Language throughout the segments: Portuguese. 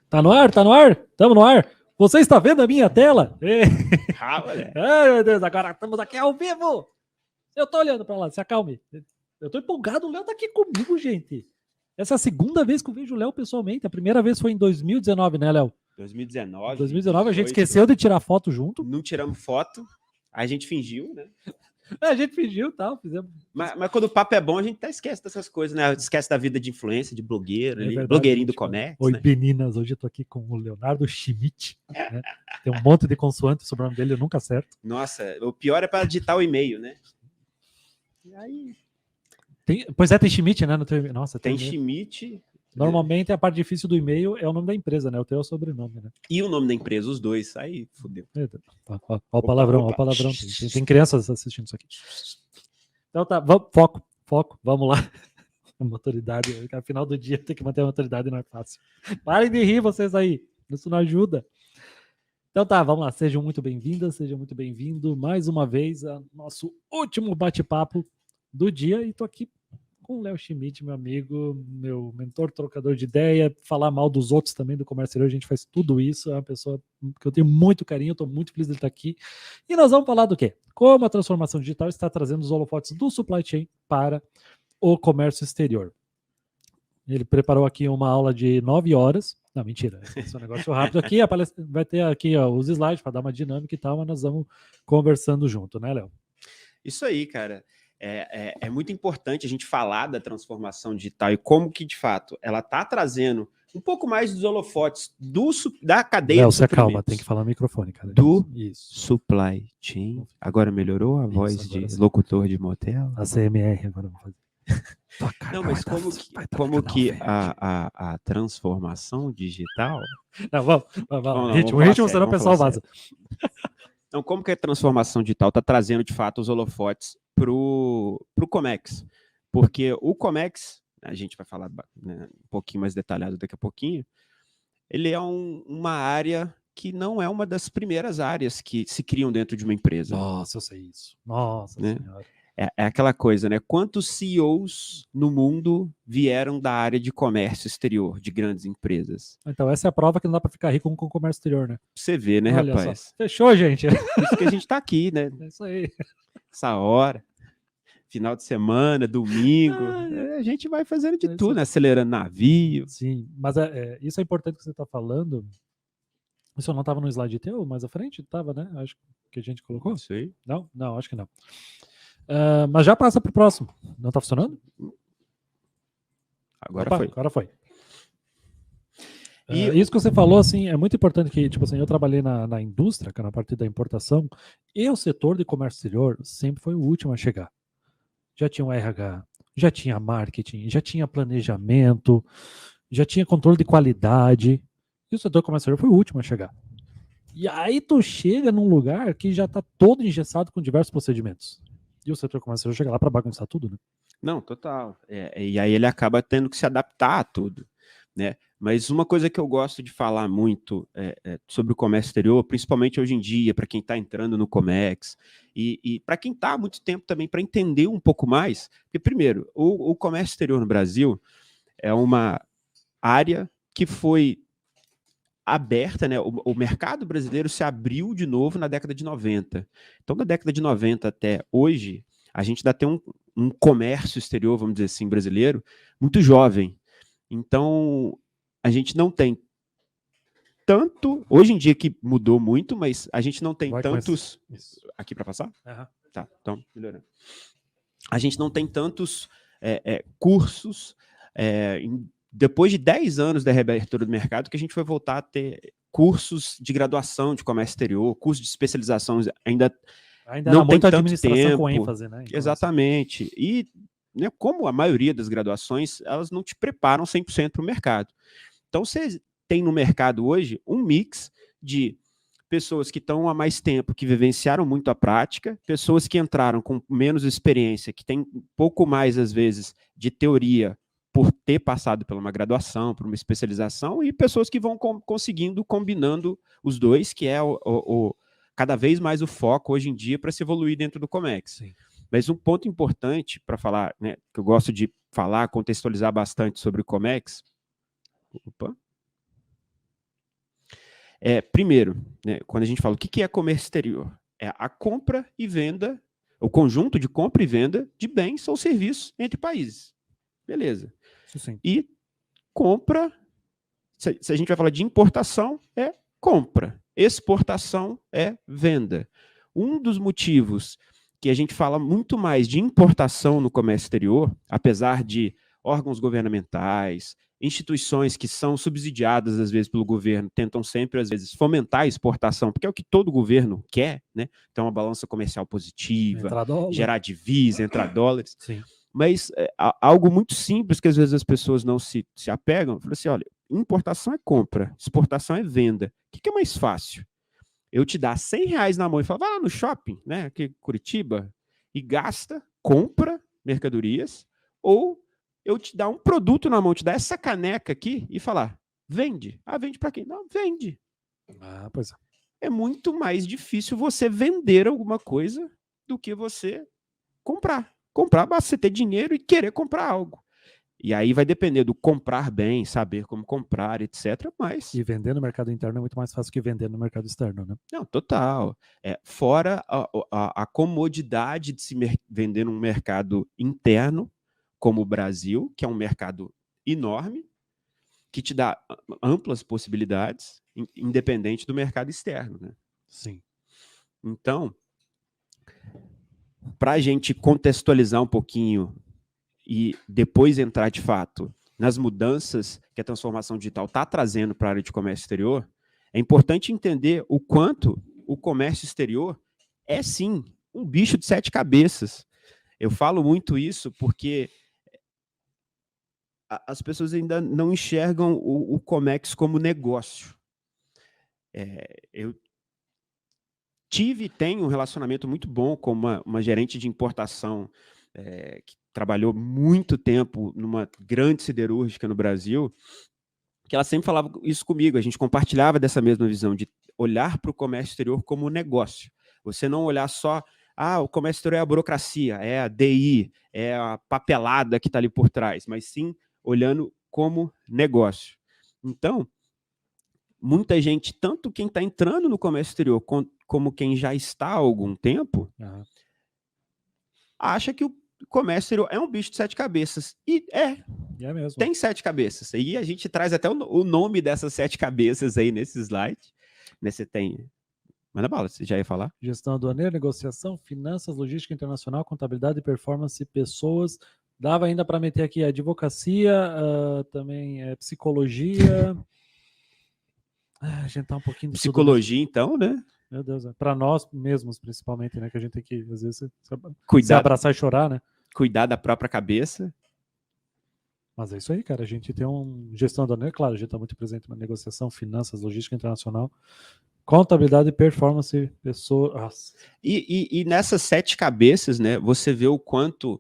Tá no ar? Tá no ar? Tamo no ar. Você está vendo a minha tela? Ai, meu Deus, agora estamos aqui ao vivo. Eu tô olhando pra lá, se acalme. Eu tô empolgado, o Léo tá aqui comigo, gente. Essa é a segunda vez que eu vejo o Léo pessoalmente. A primeira vez foi em 2019, né, Léo? 2019. 2019 a gente esqueceu de tirar foto junto. Não tiramos foto, a gente fingiu, né? A gente fingiu e tal, fizemos. Mas quando o papo é bom, a gente até esquece dessas coisas, né? Esquece da vida de influência, de blogueiro, Verdade, blogueirinho do Comex. Oi, né? meninas, hoje eu tô aqui com o Leonardo Schmidt. Né? Tem um monte de consoante sobre o nome dele, eu nunca acerto. Nossa, o pior é para digitar o e-mail, né? E aí... Pois é, tem Schmidt, né? No teu... Nossa, tem Schmidt. Normalmente a parte difícil do e-mail é o nome da empresa, né? O teu é o sobrenome, né? E o nome da empresa, os dois. Aí, fodeu. Olha o palavrão, olha o palavrão. Tem crianças assistindo isso aqui. Então tá, foco, vamos lá. A maturidade, no final do dia tem que manter a maturidade, não é fácil. Parem de rir vocês aí, isso não ajuda. Então tá, vamos lá, sejam muito bem-vindas, sejam muito bem-vindos mais uma vez ao nosso último bate-papo do dia, e tô aqui com o Léo Schmidt, meu amigo, meu mentor, trocador de ideia, falar mal dos outros também do comércio exterior, a gente faz tudo isso, é uma pessoa que eu tenho muito carinho, estou muito feliz de ele estar aqui, e nós vamos falar do quê? Como a transformação digital está trazendo os holofotes do supply chain para o comércio exterior. Ele preparou aqui uma aula de 9 horas, não, mentira, esse é um negócio rápido aqui, vai ter aqui ó, os slides para dar uma dinâmica e tal, mas nós vamos conversando junto, né, Léo? Isso aí, cara. É muito importante a gente falar da transformação digital e como que, de fato, ela está trazendo um pouco mais dos holofotes da cadeia Léo, de suprimentos. calma, tem que falar no microfone, cara. Isso. Supply chain. Agora melhorou a voz de locutor de motel? A CMR agora vou fazer. Não, mas como que a transformação digital... Não, vamos. O ritmo, senão o pessoal vaza. Então, como que a transformação digital está trazendo, de fato, os holofotes para o Comex? Porque o Comex, a gente vai falar né, um pouquinho mais detalhado daqui a pouquinho, ele é uma área que não é uma das primeiras áreas que se criam dentro de uma empresa. Nossa, eu sei isso. Nossa Senhora. É aquela coisa, né? Quantos CEOs no mundo vieram da área de comércio exterior, de grandes empresas? Então, essa é a prova que não dá para ficar rico com o comércio exterior, né? Você vê, né, olha rapaz? Só. Fechou, gente. Por isso que a gente está aqui, né? É isso aí. Essa hora, final de semana, domingo, a gente vai fazendo de tudo, né? Acelerando navio. Sim, mas isso é importante que você está falando. Isso não estava no slide teu, mais à frente? Estava, né? Acho que a gente colocou. Não sei. Não, acho que não. Mas já passa para o próximo. Não está funcionando? Agora foi. Isso que você falou, assim, é muito importante que, tipo assim, eu trabalhei na indústria, que é na parte da importação, e o setor de comércio exterior sempre foi o último a chegar. Já tinha o RH, já tinha marketing, já tinha planejamento, já tinha controle de qualidade, e o setor de comércio exterior foi o último a chegar. E aí tu chega num lugar que já está todo engessado com diversos procedimentos. E o setor comercial chega lá para bagunçar tudo, né? Não, total. E aí ele acaba tendo que se adaptar a tudo, né? Mas uma coisa que eu gosto de falar muito sobre o comércio exterior, principalmente hoje em dia, para quem está entrando no Comex, e para quem está há muito tempo também, para entender um pouco mais, porque, primeiro, o comércio exterior no Brasil é uma área que foi aberta, né? O mercado brasileiro se abriu de novo na década de 90. Então, da década de 90 até hoje, a gente ainda tem um comércio exterior, vamos dizer assim, brasileiro, muito jovem. Então, a gente não tem tanto... Hoje em dia que mudou muito, mas a gente não tem tantos... Aqui para passar? Uhum. Tá, então, melhorando. A gente não tem tantos cursos depois de 10 anos da reabertura do mercado, que a gente foi voltar a ter cursos de graduação de comércio exterior, cursos de especialização, ainda não tem tanto tempo. Com ênfase, né? Exatamente. E né, como a maioria das graduações, elas não te preparam 100% para o mercado. Então, você tem no mercado hoje um mix de pessoas que estão há mais tempo, que vivenciaram muito a prática, pessoas que entraram com menos experiência, que têm um pouco mais, às vezes, de teoria, por ter passado por uma graduação, por uma especialização, e pessoas que vão conseguindo, combinando os dois, que é cada vez mais o foco hoje em dia para se evoluir dentro do Comex. Sim. Mas um ponto importante para falar, né, que eu gosto de falar, contextualizar bastante sobre o Comex. Opa! Primeiro, né, quando a gente fala o que é comércio exterior, é a compra e venda, o conjunto de compra e venda de bens ou serviços entre países. Beleza. Isso sim. E compra, se a gente vai falar de importação, é compra. Exportação é venda. Um dos motivos que a gente fala muito mais de importação no comércio exterior, apesar de órgãos governamentais, instituições que são subsidiadas, às vezes, pelo governo, tentam sempre, às vezes, fomentar a exportação, porque é o que todo governo quer, né? Então, uma balança comercial positiva, gerar divisa, entrar dólares. Sim. Mas algo muito simples que, às vezes, as pessoas não se apegam, fala assim, olha, importação é compra, exportação é venda. O que é mais fácil? Eu te dar R$100 na mão e falar, vai lá no shopping, né, aqui em Curitiba, e gasta, compra mercadorias, ou eu te dar um produto na mão, te dar essa caneca aqui e falar, vende. Ah, vende para quem? Não, vende. Ah, pois é. É muito mais difícil você vender alguma coisa do que você comprar. Comprar basta você ter dinheiro e querer comprar algo. E aí vai depender do comprar bem, saber como comprar, etc. Mas... E vender no mercado interno é muito mais fácil que vender no mercado externo, né? Não, total. Fora a comodidade de se vender num mercado interno, como o Brasil, que é um mercado enorme, que te dá amplas possibilidades, independente do mercado externo, né? Sim. Então, para a gente contextualizar um pouquinho e depois entrar de fato nas mudanças que a transformação digital está trazendo para a área de comércio exterior, é importante entender o quanto o comércio exterior é, sim, um bicho de 7 cabeças. Eu falo muito isso porque as pessoas ainda não enxergam o Comex como negócio. Eu tive e tenho um relacionamento muito bom com uma gerente de importação que trabalhou muito tempo numa grande siderúrgica no Brasil, que ela sempre falava isso comigo, a gente compartilhava dessa mesma visão de olhar para o comércio exterior como negócio. Você não olhar só, o comércio exterior é a burocracia, é a DI, é a papelada que está ali por trás, mas sim olhando como negócio. Então, muita gente, tanto quem está entrando no comércio exterior como quem já está há algum tempo, acha que o comércio exterior é um bicho de 7 cabeças. E é mesmo. Tem 7 cabeças. E a gente traz até o nome dessas 7 cabeças aí nesse slide. Né, você tem... Manda bala, você já ia falar? Gestão aduaneira, negociação, finanças, logística internacional, contabilidade, performance, pessoas. Dava ainda para meter aqui advocacia, também psicologia. A gente tá um pouquinho de psicologia, então, né? Meu Deus, para nós mesmos, principalmente, né? Que a gente tem que, às vezes, se Cuidar, abraçar e chorar, né? Cuidar da própria cabeça. Mas é isso aí, cara. A gente tem gestão aduaneira, claro, a gente está muito presente na negociação, finanças, logística internacional, contabilidade, performance, pessoas. E nessas 7 cabeças, né? Você vê o quanto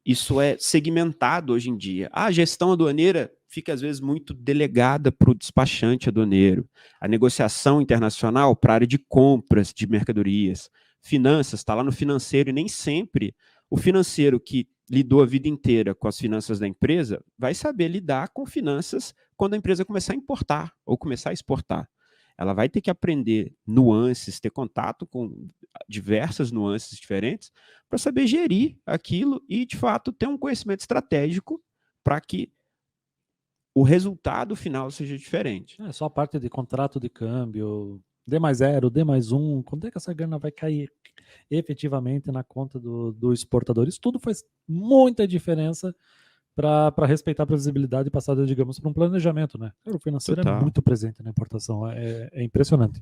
isso é segmentado hoje em dia. A gestão aduaneira fica, às vezes, muito delegada para o despachante aduaneiro. A negociação internacional para a área de compras de mercadorias. Finanças, está lá no financeiro, e nem sempre o financeiro que lidou a vida inteira com as finanças da empresa vai saber lidar com finanças quando a empresa começar a importar ou começar a exportar. Ela vai ter que aprender nuances, ter contato com diversas nuances diferentes para saber gerir aquilo e, de fato, ter um conhecimento estratégico para que o resultado final seja diferente. É só a parte de contrato de câmbio, D+0, D+1, quando é que essa grana vai cair efetivamente na conta do exportador? Isso tudo faz muita diferença para respeitar a previsibilidade passada, digamos, para um planejamento, né? O financeiro é muito presente na importação, é impressionante.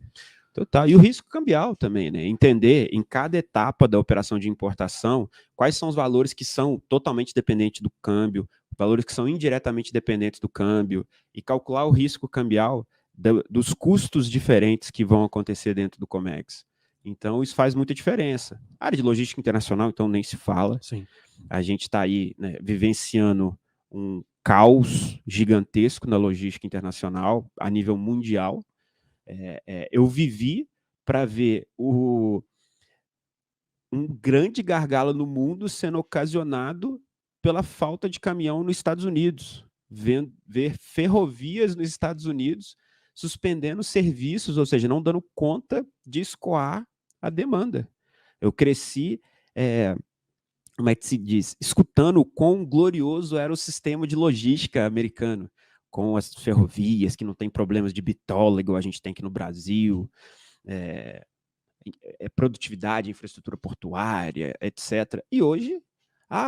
Total. E o risco cambial também, né? Entender em cada etapa da operação de importação quais são os valores que são totalmente dependentes do câmbio, valores que são indiretamente dependentes do câmbio, e calcular o risco cambial dos custos diferentes que vão acontecer dentro do Comex. Então, isso faz muita diferença. A área de logística internacional, então, nem se fala. Sim. A gente está aí, né, vivenciando um caos gigantesco na logística internacional a nível mundial. Eu vivi para ver um grande gargalo no mundo sendo ocasionado pela falta de caminhão nos Estados Unidos. Ver ferrovias nos Estados Unidos suspendendo serviços, ou seja, não dando conta de escoar a demanda. Eu cresci, como é que se diz? Escutando o quão glorioso era o sistema de logística americano, com as ferrovias, que não tem problemas de bitola, igual a gente tem aqui no Brasil, produtividade, infraestrutura portuária, etc. E hoje,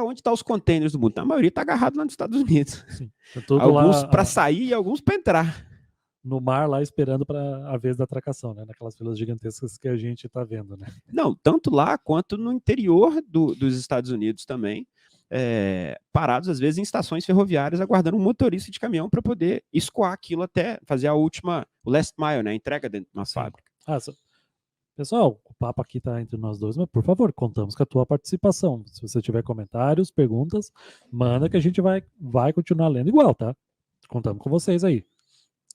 onde estão os containers do mundo? A maioria está agarrado lá nos Estados Unidos. Sim, tá tudo alguns lá, para sair e alguns para entrar. No mar lá esperando para a vez da atracação, né? Naquelas filas gigantescas que a gente está vendo, né? Não, tanto lá quanto no interior dos Estados Unidos também, parados às vezes em estações ferroviárias aguardando um motorista de caminhão para poder escoar aquilo até fazer a última, o last mile, né? A entrega dentro de uma fábrica. Pessoal, o papo aqui está entre nós dois, mas por favor, contamos com a tua participação. Se você tiver comentários, perguntas, manda que a gente vai continuar lendo igual, tá? Contamos com vocês aí.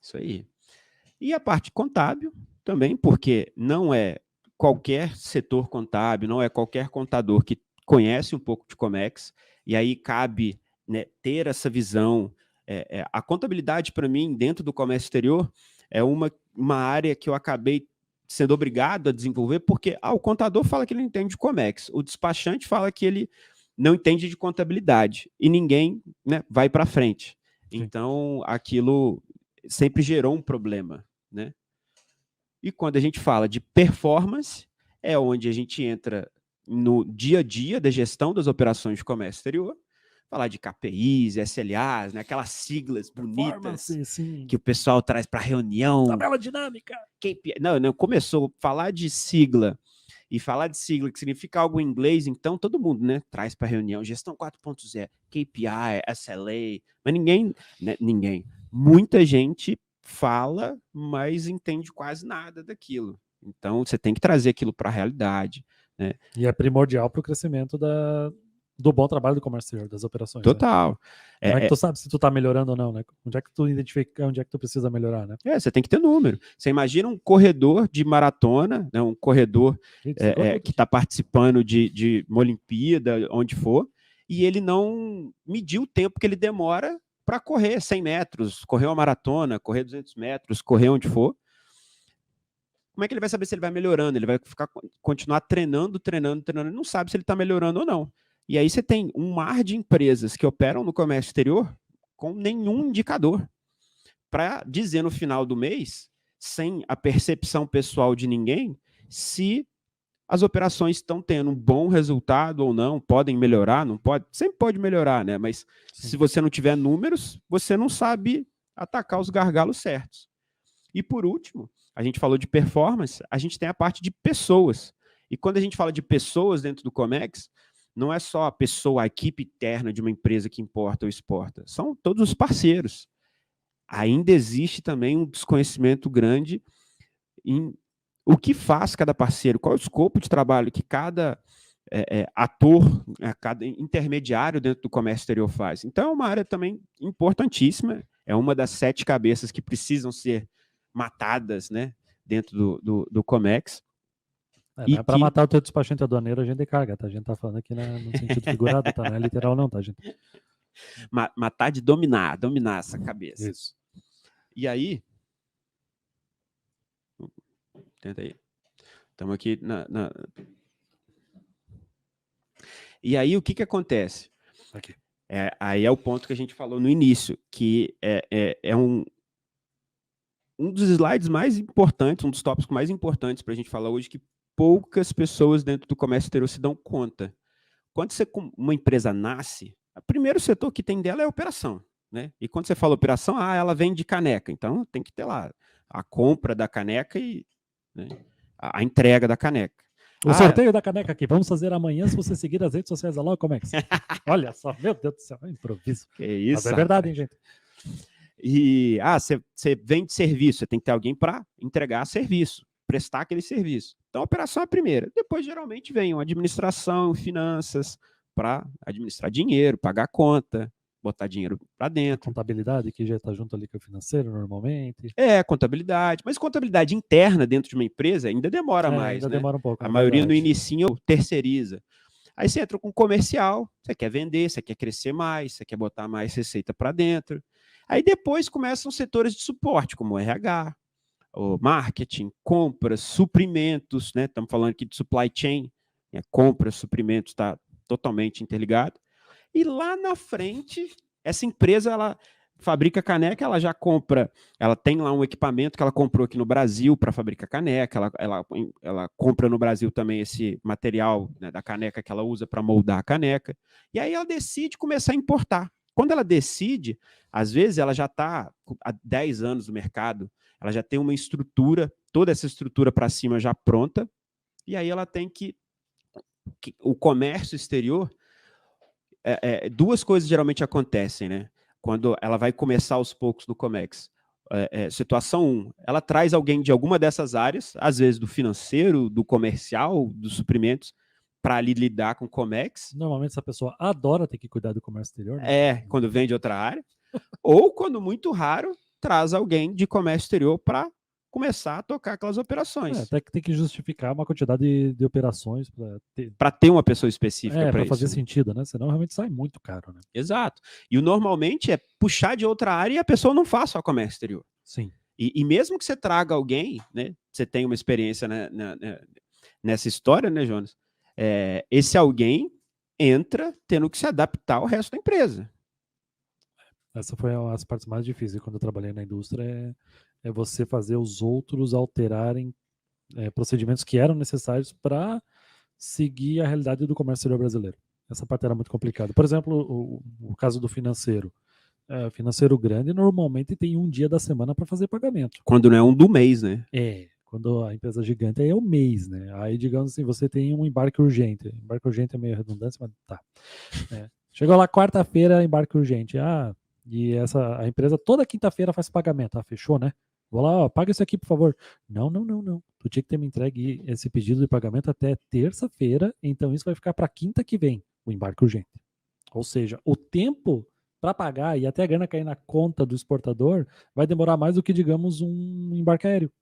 Isso aí. E a parte contábil também, porque não é qualquer setor contábil, não é qualquer contador que conhece um pouco de Comex, e aí cabe, né, ter essa visão. A contabilidade, para mim, dentro do comércio exterior, é uma área que eu acabei sendo obrigado a desenvolver, porque o contador fala que ele não entende de Comex, o despachante fala que ele não entende de contabilidade, e ninguém, né, vai para frente. Sim. Então, aquilo sempre gerou um problema, né? E quando a gente fala de performance, é onde a gente entra no dia a dia da gestão das operações de comércio exterior, falar de KPIs, SLAs, né? Aquelas siglas bonitas sim, que o pessoal traz para reunião. Tabela dinâmica. KPI, não, começou a falar de sigla, e falar de sigla que significa algo em inglês, então todo mundo, né, traz para reunião, gestão 4.0, KPI, SLA, mas ninguém, muita gente fala, mas entende quase nada daquilo. Então você tem que trazer aquilo para a realidade, né? E é primordial para o crescimento do bom trabalho do comércio exterior, das operações. Total. Né? Como é que tu sabe se tu tá melhorando ou não, né? Onde é que tu identifica onde é que tu precisa melhorar, né? Você tem que ter número. Você imagina um corredor de maratona, né, um corredor que está participando de uma Olimpíada, onde for, e ele não mediu o tempo que ele demora para correr 100 metros, correr uma maratona, correr 200 metros, correr onde for. Como é que ele vai saber se ele vai melhorando? Ele vai continuar treinando, ele não sabe se ele está melhorando ou não. E aí você tem um mar de empresas que operam no comércio exterior com nenhum indicador para dizer no final do mês, sem a percepção pessoal de ninguém, se as operações estão tendo um bom resultado ou não, podem melhorar, não pode, sempre pode melhorar, né? Mas se você não tiver números, você não sabe atacar os gargalos certos. E por último, a gente falou de performance, a gente tem a parte de pessoas. E quando a gente fala de pessoas dentro do Comex, não é só a pessoa, a equipe interna de uma empresa que importa ou exporta, são todos os parceiros. Ainda existe também um desconhecimento grande em o que faz cada parceiro, qual é o escopo de trabalho que cada ator, cada intermediário dentro do comércio exterior faz. Então, é uma área também importantíssima, é uma das 7 cabeças que precisam ser matadas, né, dentro do Comex. Para matar o teu despachante aduaneiro, a gente carga, tá? A gente tá falando aqui no sentido figurado, tá? Não é literal não, tá, gente? Matar de dominar essa cabeça. Isso. E aí, tenta aí. Estamos aqui E aí, o que acontece? Aqui. Aí é o ponto que a gente falou no início, que é um dos slides mais importantes, um dos tópicos mais importantes para a gente falar hoje, que poucas pessoas dentro do comércio exterior se dão conta. Quando uma empresa nasce, o primeiro setor que tem dela é a operação, né? E quando você fala operação, ela vende caneca, então tem que ter lá a compra da caneca e, né, a entrega da caneca. O sorteio da caneca aqui, vamos fazer amanhã se você seguir as redes sociais da Logo Comex. Olha só, meu Deus do céu, é improviso. Que isso. Mas é verdade, hein, gente? E você vende serviço, você tem que ter alguém para entregar serviço, prestar aquele serviço. Então, a operação é a primeira. Depois, geralmente, vem uma administração, finanças, para administrar dinheiro, pagar conta, botar dinheiro para dentro. Contabilidade, que já está junto ali com o financeiro, normalmente. Contabilidade. Mas contabilidade interna dentro de uma empresa ainda demora mais, ainda né? demora um pouco. A maioria no inicinho terceiriza. Aí você entra com comercial, você quer vender, você quer crescer mais, você quer botar mais receita para dentro. Aí depois começam setores de suporte, como o RH, o marketing, compras, suprimentos, né? Estamos falando aqui de supply chain, né? Compras, suprimentos, está totalmente interligado. E lá na frente, essa empresa, ela fabrica caneca, ela já compra, ela tem lá um equipamento que ela comprou aqui no Brasil para fabricar caneca, ela compra no Brasil também esse material, né, da caneca que ela usa para moldar a caneca, e aí ela decide começar a importar. Quando ela decide, às vezes ela já está há 10 anos no mercado, ela já tem uma estrutura, toda essa estrutura para cima já pronta, e aí ela tem que o comércio exterior, duas coisas geralmente acontecem, né? Quando ela vai começar aos poucos no Comex. Situação 1, ela traz alguém de alguma dessas áreas, às vezes do financeiro, do comercial, dos suprimentos, para ali lidar com o Comex. Normalmente essa pessoa adora ter que cuidar do comércio exterior. Né? Quando vem de outra área. Ou, quando muito raro, traz alguém de comércio exterior para começar a tocar aquelas operações. Até que tem que justificar uma quantidade de operações para ter uma pessoa específica para isso. Fazer sentido, né? Senão realmente sai muito caro, né? Exato. E o normalmente é puxar de outra área e a pessoa não faz só comércio exterior. Sim. E mesmo que você traga alguém, né? Você tem uma experiência nessa história, né, Jonas? Esse alguém entra tendo que se adaptar ao resto da empresa. Essa foi uma das partes mais difíceis quando eu trabalhei na indústria, é você fazer os outros alterarem procedimentos que eram necessários para seguir a realidade do comércio exterior brasileiro. Essa parte era muito complicada. Por exemplo, o caso do financeiro. Financeiro grande normalmente tem um dia da semana para fazer pagamento. Quando não é um do mês, né? Quando a empresa gigante é o mês, né? Aí, digamos assim, você tem um embarque urgente. Embarque urgente é meio redundante, mas tá. Chegou lá quarta-feira, embarque urgente. E a empresa toda quinta-feira faz pagamento. Fechou, né? Vou lá, paga isso aqui, por favor. Não. Tu tinha que ter me entregue esse pedido de pagamento até terça-feira, então isso vai ficar para quinta que vem, o embarque urgente. Ou seja, o tempo para pagar e até a grana cair na conta do exportador vai demorar mais do que, digamos, um embarque aéreo.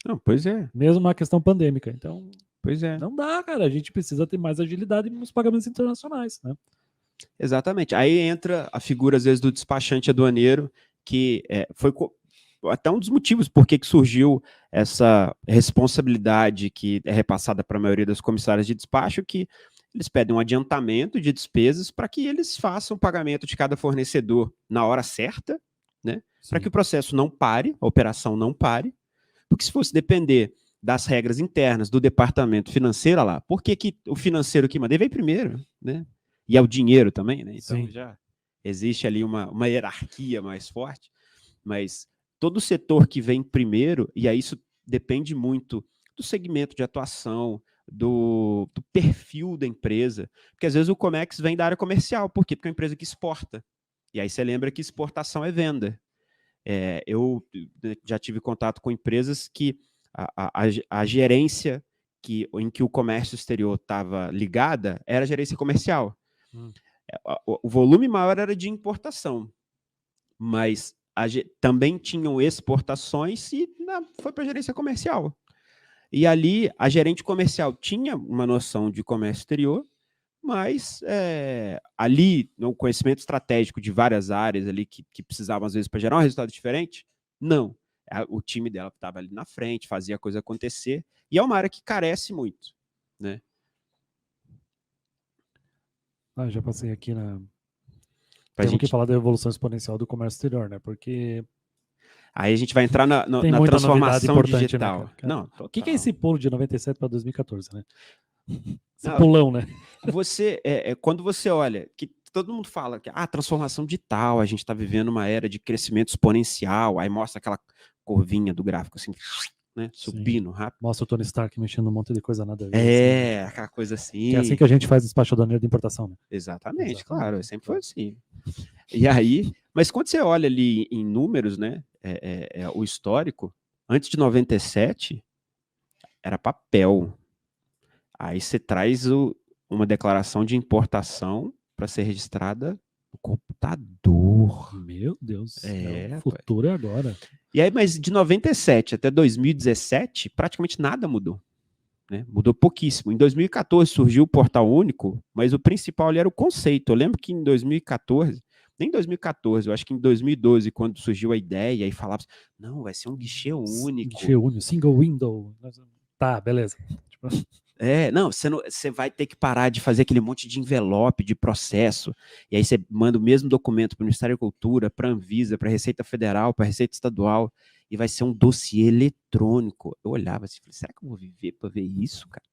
Não, pois é. Mesmo na questão pandêmica. Então, pois é. Não dá, cara. A gente precisa ter mais agilidade nos pagamentos internacionais, né? Exatamente. Aí entra a figura, às vezes, do despachante aduaneiro, que foi até um dos motivos por que surgiu essa responsabilidade que é repassada para a maioria das comissárias de despacho, que eles pedem um adiantamento de despesas para que eles façam o pagamento de cada fornecedor na hora certa, né? Para que o processo não pare, a operação não pare, porque se fosse depender das regras internas do departamento financeiro, lá, por que o financeiro que mandei veio primeiro, né? E é o dinheiro também, né? Então já existe ali uma hierarquia mais forte, mas todo setor que vem primeiro, e aí isso depende muito do segmento de atuação, do perfil da empresa, porque às vezes o Comex vem da área comercial, por quê? Porque é uma empresa que exporta, e aí você lembra que exportação é venda. Eu já tive contato com empresas que a gerência em que o comércio exterior estava ligada era a gerência comercial. O volume maior era de importação, mas também tinham exportações e foi para a gerência comercial. E ali a gerente comercial tinha uma noção de comércio exterior, mas ali, no conhecimento estratégico de várias áreas ali que precisavam, às vezes, para gerar um resultado diferente, não. O time dela estava ali na frente, fazia a coisa acontecer, e é uma área que carece muito, né? Já passei aqui Temos que falar da evolução exponencial do comércio exterior, né? Porque aí a gente vai entrar na muita transformação digital. Né, não, o que é esse pulo de 97 para 2014, né? Esse pulão, né? Quando você olha, que todo mundo fala que transformação digital, a gente está vivendo uma era de crescimento exponencial, aí mostra aquela curvinha do gráfico assim, né, subindo rápido. Mostra o Tony Stark mexendo um monte de coisa nada a ver. Assim, aquela coisa assim. Que é assim que a gente faz despacho aduaneiro de importação, né? Exatamente, claro, sempre foi assim. E aí, mas quando você olha ali em números, né, o histórico, antes de 97, era papel. Aí você traz uma declaração de importação para ser registrada no computador. Meu Deus, o futuro é agora. E aí, mas de 97 até 2017, praticamente nada mudou. Né? Mudou pouquíssimo. Em 2014 surgiu o Portal Único, mas o principal ali era o conceito. Eu lembro que em 2014 nem em 2014, eu acho que em 2012, quando surgiu a ideia e falava, não, vai ser um guichê único. Guichê único, single window. Tá, beleza. Tipo... Não, você vai ter que parar de fazer aquele monte de envelope, de processo, e aí você manda o mesmo documento para o Ministério da Cultura, para a Anvisa, para a Receita Federal, para a Receita Estadual, e vai ser um dossiê eletrônico. Eu olhava assim, falei, será que eu vou viver para ver isso, cara?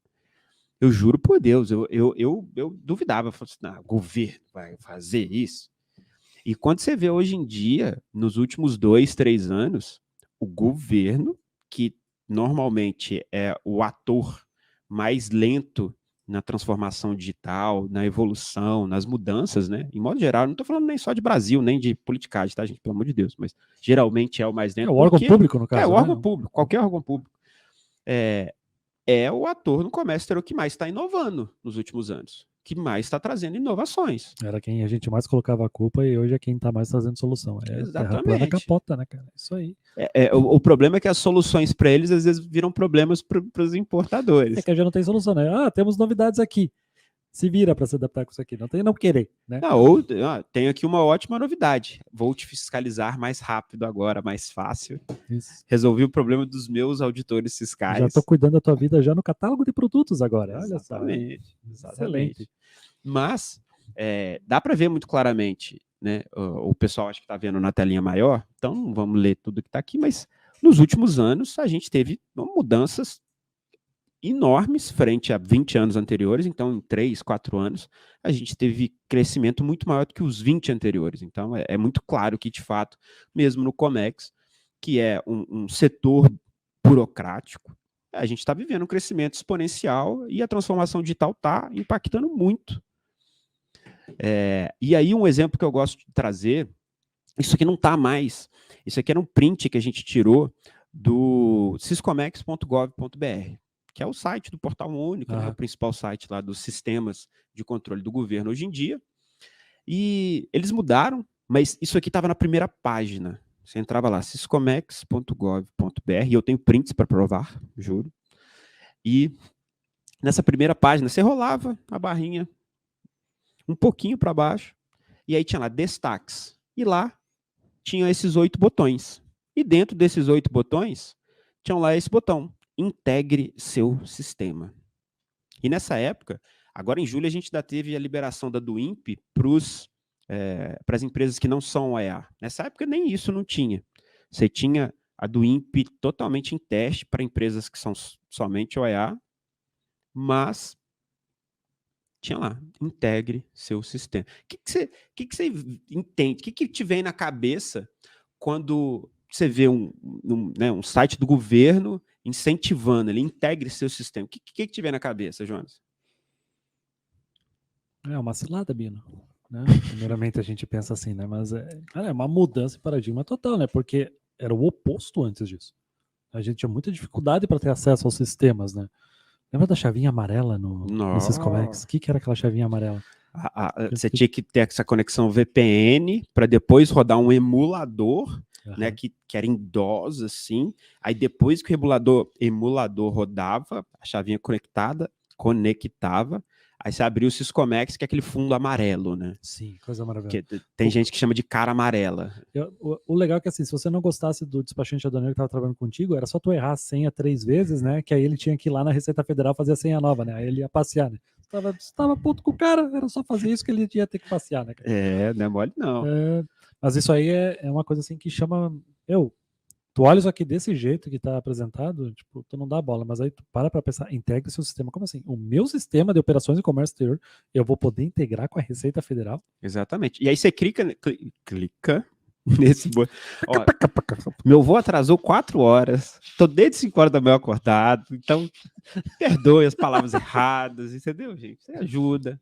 Eu juro por Deus, eu duvidava, eu falei assim, não, o governo vai fazer isso? E quando você vê hoje em dia, nos últimos 2, 3 anos, o governo, que normalmente é o ator mais lento na transformação digital, na evolução, nas mudanças, né? Em modo geral, não estou falando nem só de Brasil, nem de politicagem, tá, gente? Pelo amor de Deus, mas geralmente é o mais lento. É o órgão público, no caso. É o órgão né? público, qualquer órgão público. É o ator no comércio exterior que mais está inovando nos últimos anos, que mais está trazendo inovações. Era quem a gente mais colocava a culpa e hoje é quem está mais trazendo solução. Terra plana capota, né, cara? Isso aí. O problema é que as soluções para eles às vezes viram problemas para os importadores. É que a gente não tem solução, né? Temos novidades aqui. Se vira para se adaptar com isso aqui. Não tem não querer, né? Tenho aqui uma ótima novidade. Vou te fiscalizar mais rápido agora, mais fácil. Isso. Resolvi o problema dos meus auditores fiscais. Já estou cuidando da tua vida já no catálogo de produtos agora. Olha só. Excelente. Mas dá para ver muito claramente, né? O pessoal acho que está vendo na telinha maior, então não vamos ler tudo que está aqui, mas nos últimos anos a gente teve mudanças enormes frente a 20 anos anteriores, então em 3, 4 anos a gente teve crescimento muito maior do que os 20 anteriores, então é muito claro que de fato, mesmo no Comex, que é um setor burocrático, a gente está vivendo um crescimento exponencial e a transformação digital está impactando muito. E aí um exemplo que eu gosto de trazer, isso aqui não está mais, isso aqui era um print que a gente tirou do siscomex.gov.br, que é o site do Portal Único, né, o principal site lá dos sistemas de controle do governo hoje em dia. E eles mudaram, mas isso aqui estava na primeira página. Você entrava lá, siscomex.gov.br, e eu tenho prints para provar, juro. E nessa primeira página, você rolava a barrinha um pouquinho para baixo, e aí tinha lá destaques. E lá tinha esses 8 botões. E dentro desses 8 botões, tinham lá esse botão, integre seu sistema. E nessa época, agora em julho, a gente ainda teve a liberação da DUIMP para as empresas que não são OEA. Nessa época, nem isso não tinha. Você tinha a DUIMP totalmente em teste para empresas que são somente OEA, mas tinha lá, integre seu sistema. O que você entende? O que te vem na cabeça quando você vê um site do governo incentivando, ele integre seu sistema? O que te vem na cabeça, Jonas? É uma cilada, Bino. Né? Primeiramente a gente pensa assim, né? Mas é uma mudança de paradigma total, né? Porque era o oposto antes disso. A gente tinha muita dificuldade para ter acesso aos sistemas, né? Lembra da chavinha amarela no Siscomex? O que era aquela chavinha amarela? Você tinha que ter essa conexão VPN para depois rodar um emulador, né, que era em DOS, assim. Aí depois que o emulador rodava, a chavinha conectava, aí você abriu o Siscomex, que é aquele fundo amarelo, né? Sim, coisa maravilhosa. Tem gente que chama de cara amarela. O legal é que, assim, se você não gostasse do despachante aduaneiro que estava trabalhando contigo, era só tu errar a senha 3 vezes, né? Que aí ele tinha que ir lá na Receita Federal fazer a senha nova, né? Aí ele ia passear, né? Você tava puto com o cara, era só fazer isso que ele ia ter que passear, né? Cara? Não é mole, não. Mas isso aí é uma coisa, assim, que chama... Tu olha isso aqui desse jeito que tá apresentado, tipo, tu não dá bola, mas aí tu para pensar, integre seu sistema. Como assim? O meu sistema de operações de comércio exterior, eu vou poder integrar com a Receita Federal? Exatamente. E aí você clica nesse... Ó, meu voo atrasou 4 horas, tô desde 5 horas da manhã acordado, então perdoe as palavras erradas, entendeu, gente? Você ajuda.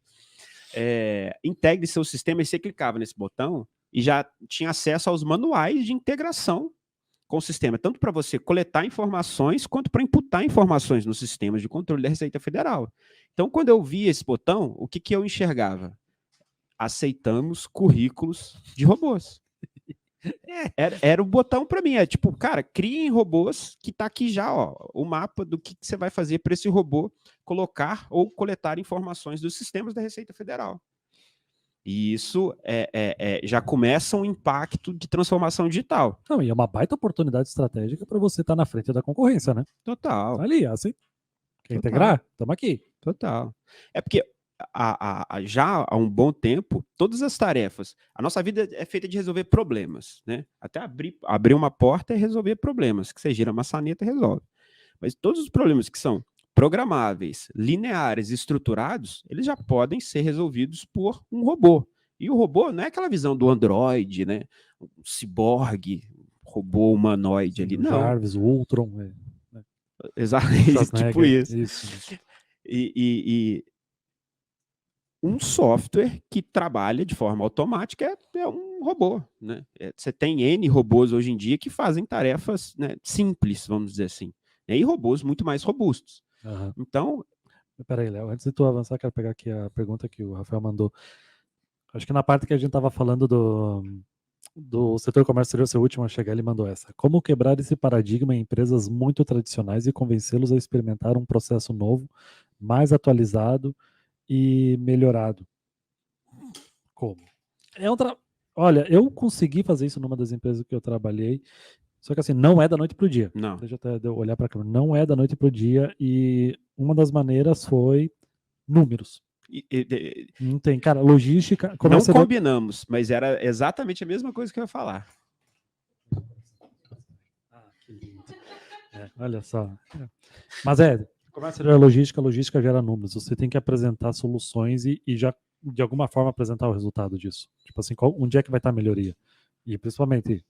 Integre seu sistema, e você clicava nesse botão e já tinha acesso aos manuais de integração com o sistema, tanto para você coletar informações, quanto para imputar informações nos sistemas de controle da Receita Federal. Então, quando eu via esse botão, o que eu enxergava? Aceitamos currículos de robôs. Era o botão para mim, tipo, cara, criem robôs, que tá aqui já, ó, o mapa do que você vai fazer para esse robô colocar ou coletar informações dos sistemas da Receita Federal. E isso já começa um impacto de transformação digital. Não, e é uma baita oportunidade estratégica para você estar na frente da concorrência, né? Total. Tá ali, assim. Quer Total. integrar? Estamos aqui. Total. É porque já há um bom tempo, todas as tarefas, a nossa vida é feita de resolver problemas, né? Até abrir uma porta é resolver problemas, que você gira a maçaneta e resolve. Mas todos os problemas que são programáveis, lineares, estruturados, eles já podem ser resolvidos por um robô. E o robô não é aquela visão do Android, né? Um ciborgue, robô humanoide ali, O não. Jarvis, o Ultron. Exatamente, tipo isso. Isso. E um software que trabalha de forma automática é um robô, né? Você tem N robôs hoje em dia que fazem tarefas, né, simples, vamos dizer assim, né? E robôs muito mais robustos. Uhum. Então... Peraí, Léo, antes de tu avançar, quero pegar aqui a pergunta que o Rafael mandou. Acho que na parte que a gente estava falando do setor comércio exterior, seu último a chegar, ele mandou essa. Como quebrar esse paradigma em empresas muito tradicionais e convencê-los a experimentar um processo novo, mais atualizado e melhorado? Como? Olha, eu consegui fazer isso numa das empresas que eu trabalhei, só que assim, não é da noite pro dia. Não. Deixa eu até olhar para a câmera. Não é da noite pro dia e uma das maneiras foi números. Não tem, cara, logística... Não combinamos, mas era exatamente a mesma coisa que eu ia falar. Ah, que lindo. Olha só. Mas comércio é logística gera números. Você tem que apresentar soluções e já, de alguma forma, apresentar o resultado disso. Tipo assim, onde é que vai estar a melhoria? E principalmente,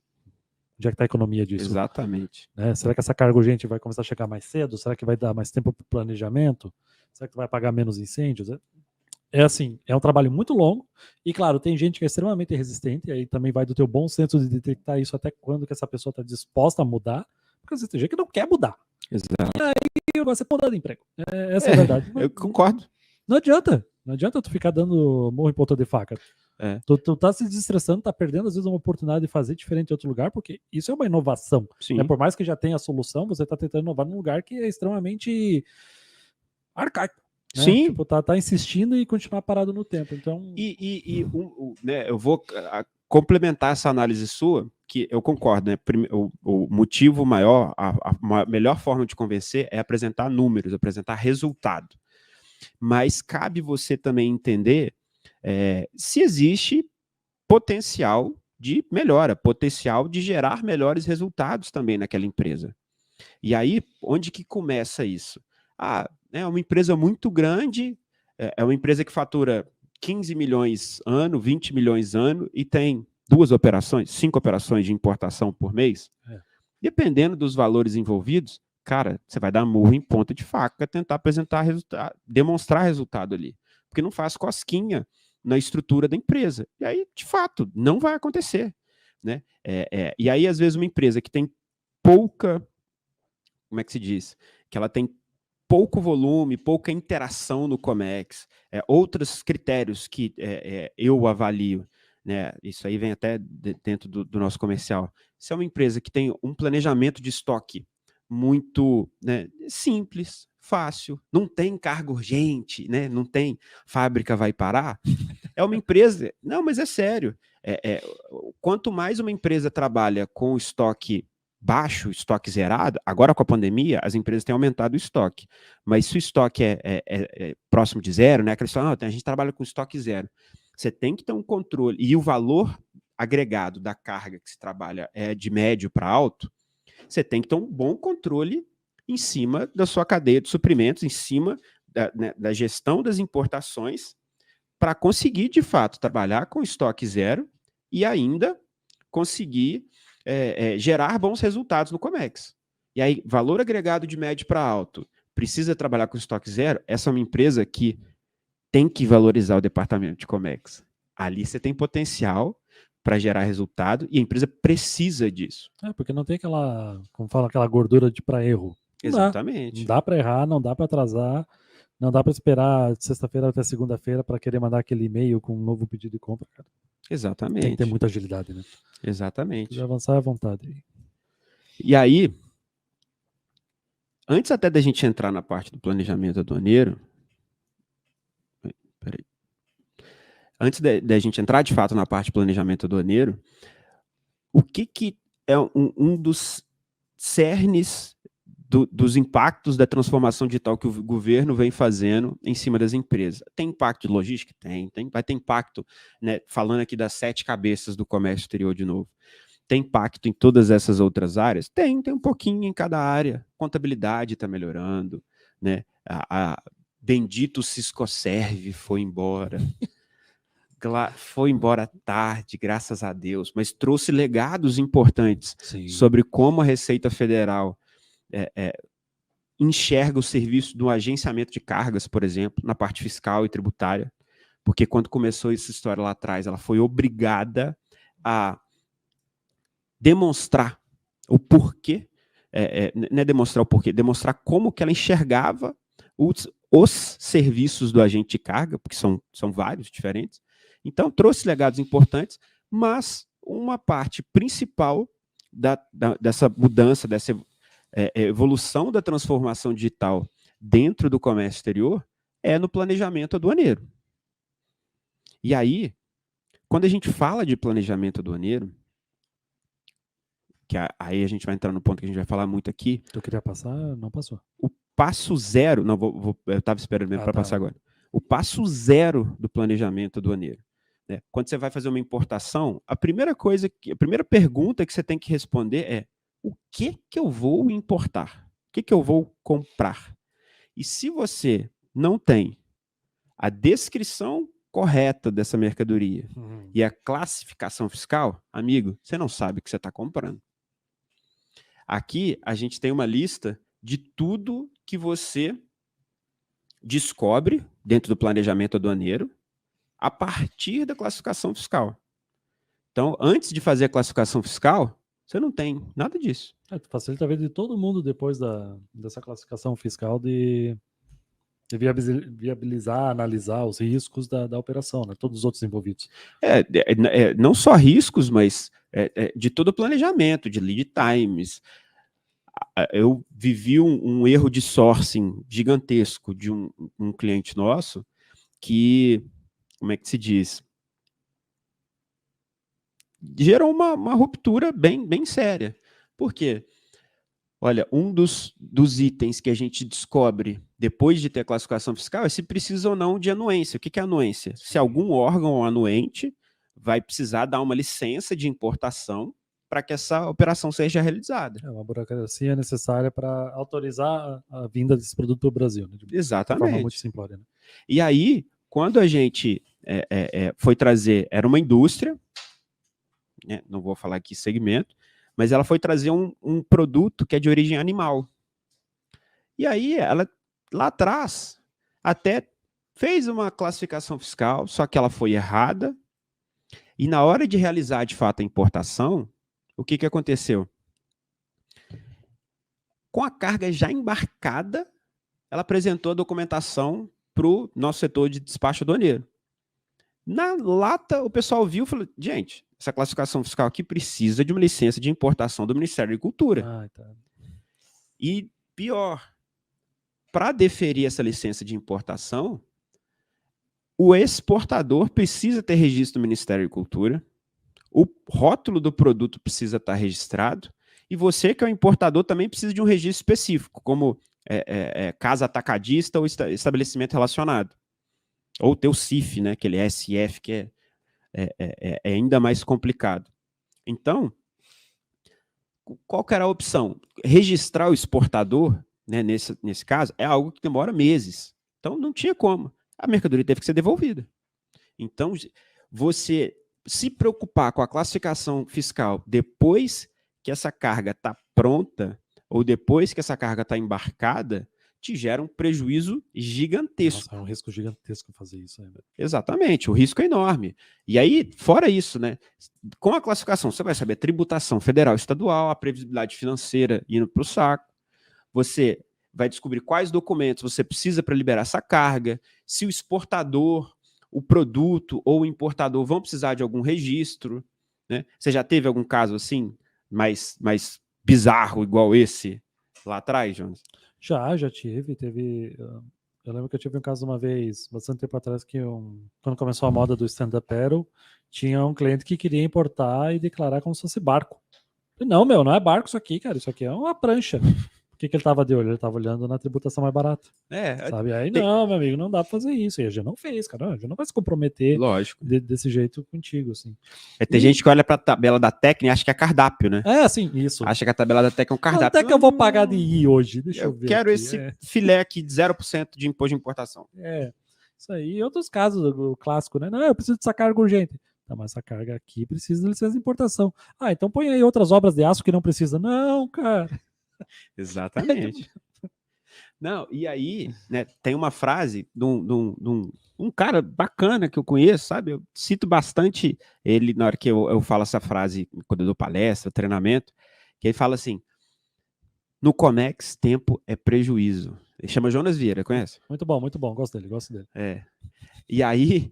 onde é que está a economia disso? Exatamente. Né? Será que essa carga urgente vai começar a chegar mais cedo? Será que vai dar mais tempo para o planejamento? Será que vai pagar menos incêndios? É assim, é um trabalho muito longo e, claro, tem gente que é extremamente resistente, e aí também vai do teu bom senso de detectar isso até quando que essa pessoa está disposta a mudar, porque às vezes tem gente que não quer mudar. Exato. E aí você pode mudar de emprego. Essa é a verdade. Eu concordo. Não adianta tu ficar dando morro em ponta de faca. Tu tá se desestressando, tá perdendo às vezes uma oportunidade de fazer diferente em outro lugar, porque isso é uma inovação. Sim. Por mais que já tenha a solução, você tá tentando inovar num lugar que é extremamente arcaico. Né? Sim. Tipo, tá insistindo e continuar parado no tempo. Então... né, eu vou complementar essa análise sua, que eu concordo, né? O motivo maior, a melhor forma de convencer é apresentar números, apresentar resultado. Mas cabe você também entender se existe potencial de melhora, potencial de gerar melhores resultados também naquela empresa. E aí, onde que começa isso? É uma empresa muito grande, é uma empresa que fatura 15 milhões ano, 20 milhões ano, e tem 5 operações de importação por mês. Dependendo dos valores envolvidos, cara, você vai dar murro em ponta de faca, tentar apresentar resultado, demonstrar resultado ali. Porque não faz cosquinha na estrutura da empresa. E aí, de fato, não vai acontecer. Né? E aí, às vezes, uma empresa que tem pouca... Como é que se diz? Que ela tem pouco volume, pouca interação no Comex, outros critérios que eu avalio, né? Isso aí vem até dentro do nosso comercial. Se é uma empresa que tem um planejamento de estoque muito, né, simples, fácil, não tem carga urgente, né? Não tem fábrica vai parar, é uma empresa... Não, mas é sério. Quanto mais uma empresa trabalha com estoque baixo, estoque zerado, agora com a pandemia, as empresas têm aumentado o estoque. Mas se o estoque é próximo de zero, né? Aqueles falam, a gente trabalha com estoque zero. Você tem que ter um controle. E o valor agregado da carga que se trabalha é de médio para alto, você tem que ter um bom controle em cima da sua cadeia de suprimentos, em cima da gestão das importações, para conseguir, de fato, trabalhar com estoque zero e ainda conseguir gerar bons resultados no Comex. E aí, valor agregado de médio para alto, precisa trabalhar com estoque zero, essa é uma empresa que tem que valorizar o departamento de Comex. Ali você tem potencial para gerar resultado e a empresa precisa disso. Porque não tem aquela, como fala, aquela gordura para erro. Exatamente. Não dá para errar, não dá para atrasar, não dá para esperar sexta-feira até segunda-feira para querer mandar aquele e-mail com um novo pedido de compra, cara. Exatamente. Tem que ter muita agilidade, né? Exatamente. Se quiser avançar à vontade. E aí, antes até da gente entrar na parte do planejamento aduaneiro, peraí. antes de a gente entrar de fato na parte de planejamento aduaneiro, o que é um dos cernes dos impactos da transformação digital que o governo vem fazendo em cima das empresas? Tem impacto de logística? Vai ter impacto, né, falando aqui das 7 cabeças do comércio exterior de novo. Tem impacto em todas essas outras áreas? Tem um pouquinho em cada área. Contabilidade está melhorando, né? Bendito Ciscoserve foi embora. Foi embora tarde, graças a Deus, mas trouxe legados importantes sobre como a Receita Federal enxerga o serviço do agenciamento de cargas, por exemplo, na parte fiscal e tributária, porque quando começou essa história lá atrás, ela foi obrigada a demonstrar o porquê, não é demonstrar o porquê, demonstrar como que ela enxergava os serviços do agente de carga, porque são vários diferentes. Então, trouxe legados importantes, mas uma parte principal dessa mudança, dessa evolução da transformação digital dentro do comércio exterior é no planejamento aduaneiro. E aí, quando a gente fala de planejamento aduaneiro, que aí a gente vai entrar no ponto que a gente vai falar muito aqui. Tu queria passar? Não passou. O passo zero, não, eu estava esperando mesmo para passar agora. O passo zero do planejamento aduaneiro. Né? Quando você vai fazer uma importação, a primeira pergunta que você tem que responder é: o que eu vou importar? O que eu vou comprar? E se você não tem a descrição correta dessa mercadoria e a classificação fiscal, amigo, você não sabe o que você está comprando. Aqui a gente tem uma lista de tudo que você descobre dentro do planejamento aduaneiro a partir da classificação fiscal. Então, antes de fazer a classificação fiscal, você não tem nada disso. Facilita a vida de todo mundo depois dessa classificação fiscal de viabilizar, analisar os riscos da operação, né? Todos os outros envolvidos. Não só riscos, mas de todo o planejamento, de lead times. Eu vivi um erro de sourcing gigantesco de um cliente nosso que, como é que se diz? Gerou uma ruptura bem séria. Por quê? Olha, um dos itens que a gente descobre depois de ter a classificação fiscal é se precisa ou não de anuência. O que é anuência? Se algum órgão anuente vai precisar dar uma licença de importação para que essa operação seja realizada. É uma burocracia necessária para autorizar a vinda desse produto para o Brasil. Né? Exatamente. De forma muito simplória. Né? E aí, quando a gente foi trazer, era uma indústria, né, não vou falar aqui segmento, mas ela foi trazer um produto que é de origem animal. E aí, ela, lá atrás, até fez uma classificação fiscal, só que ela foi errada, e na hora de realizar, de fato, a importação, o que aconteceu? Com a carga já embarcada, ela apresentou a documentação para o nosso setor de despacho aduaneiro. Na lata, o pessoal viu e falou: gente, essa classificação fiscal aqui precisa de uma licença de importação do Ministério da Agricultura. Tá. E pior, para deferir essa licença de importação, o exportador precisa ter registro do Ministério da Agricultura, o rótulo do produto precisa estar registrado, e você, que é o importador, também precisa de um registro específico, como casa atacadista ou estabelecimento relacionado. Ou ter o CIF, né, aquele SF, que é ainda mais complicado. Então, qual que era a opção? Registrar o exportador, né, nesse caso, é algo que demora meses. Então, não tinha como. A mercadoria teve que ser devolvida. Então, você se preocupar com a classificação fiscal depois que essa carga está pronta ou depois que essa carga está embarcada, te gera um prejuízo gigantesco. Nossa, é um risco gigantesco fazer isso. Exatamente, o risco é enorme. E aí, fora isso, né, com a classificação, você vai saber a tributação federal e estadual, a previsibilidade financeira indo para o saco, você vai descobrir quais documentos você precisa para liberar essa carga, se o exportador, o produto ou o importador vão precisar de algum registro. Né? Você já teve algum caso assim, mais bizarro, igual esse lá atrás, Jonas? Já tive. Teve Eu lembro que eu tive um caso uma vez, bastante tempo atrás, que quando começou a moda do stand-up paddle, tinha um cliente que queria importar e declarar como se fosse barco. Eu falei, não, meu, não é barco isso aqui, cara, isso aqui é uma prancha. Por que ele tava de olho? Ele tava olhando na tributação mais barata, sabe? Aí, não, meu amigo, não dá pra fazer isso. E a gente não fez, cara. A gente não vai se comprometer Lógico. desse jeito contigo, assim. Tem gente que olha pra tabela da TEC e acha que é cardápio, né? É, assim, isso. Acha que a tabela da TEC é um cardápio. Quanto é que eu vou pagar de I hoje? Deixa eu ver. Eu quero aqui. esse filé aqui de 0% de imposto de importação. Isso aí. E outros casos, o clássico, né? Não, eu preciso dessa carga urgente. Tá, mas essa carga aqui precisa de licença de importação. Ah, então põe aí outras obras de aço que não precisa. Não, cara. Exatamente. Não, e aí, né, tem uma frase de um cara bacana que eu conheço, sabe? Eu cito bastante ele na hora que eu falo essa frase, quando eu dou palestra, treinamento, que ele fala assim: no Comex, tempo é prejuízo. Ele chama Jonas Vieira, conhece? Muito bom, gosto dele. E aí,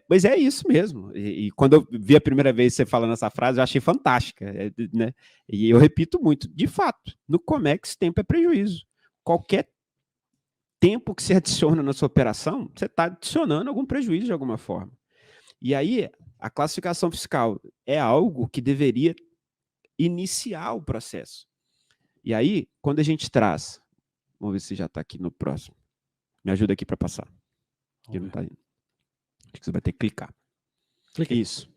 mas é isso mesmo. E quando eu vi a primeira vez você falando essa frase, eu achei fantástica, né? E eu repito muito, de fato, no Comex, tempo é prejuízo. Qualquer tempo que você adiciona na sua operação, você está adicionando algum prejuízo de alguma forma. E aí, a classificação fiscal é algo que deveria iniciar o processo. E aí, quando a gente traz, vamos ver se já está aqui no próximo. Me ajuda aqui para passar. Aqui não está indo. Acho que você vai ter que clicar. Isso.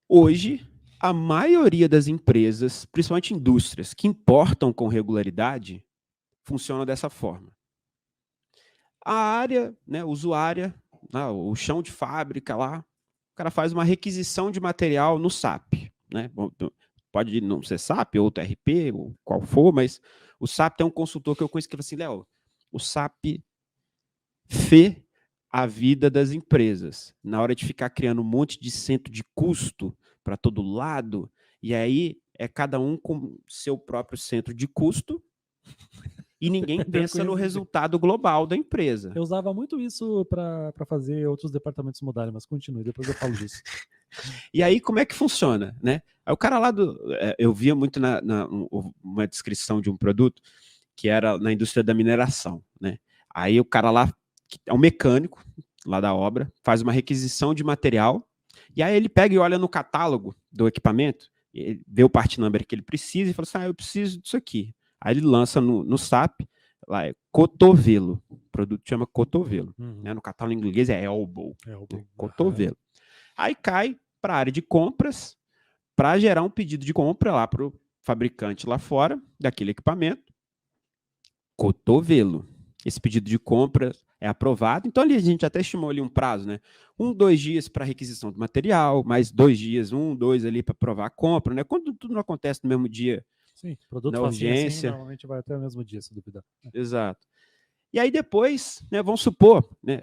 Hoje, a maioria das empresas, principalmente indústrias, que importam com regularidade, funcionam dessa forma. A área, né, usuária, o chão de fábrica lá, o cara faz uma requisição de material no SAP. Né? Pode não ser SAP, outro RP, ou qual for, mas o SAP tem um consultor que eu conheço que fala assim, Léo, o SAP fê a vida das empresas. Na hora de ficar criando um monte de centro de custo para todo lado, e aí é cada um com seu próprio centro de custo, e ninguém pensa no resultado global da empresa. Eu usava muito isso para fazer outros departamentos mudarem, mas continue, depois eu falo disso. E aí, como é que funciona? Né? Aí o cara lá eu via muito uma descrição de um produto que era na indústria da mineração. Né? Aí o cara lá, que é um mecânico lá da obra, faz uma requisição de material, e aí ele pega e olha no catálogo do equipamento, vê o part number que ele precisa e fala assim, eu preciso disso aqui. Aí ele lança no SAP, lá é cotovelo, o produto chama cotovelo, né? No catálogo em inglês é elbow. Cotovelo. Aí cai para a área de compras, para gerar um pedido de compra lá para o fabricante lá fora, daquele equipamento, cotovelo. Esse pedido de compra é aprovado, então ali a gente até estimou ali um prazo, né? 2 dias para requisição do material, mais 2 dias, 2 ali para aprovar a compra, né? Quando tudo não acontece no mesmo dia, sim, produto na urgência. normalmente vai até o mesmo dia, se duvidar. Exato. E aí depois, né, vamos supor, né,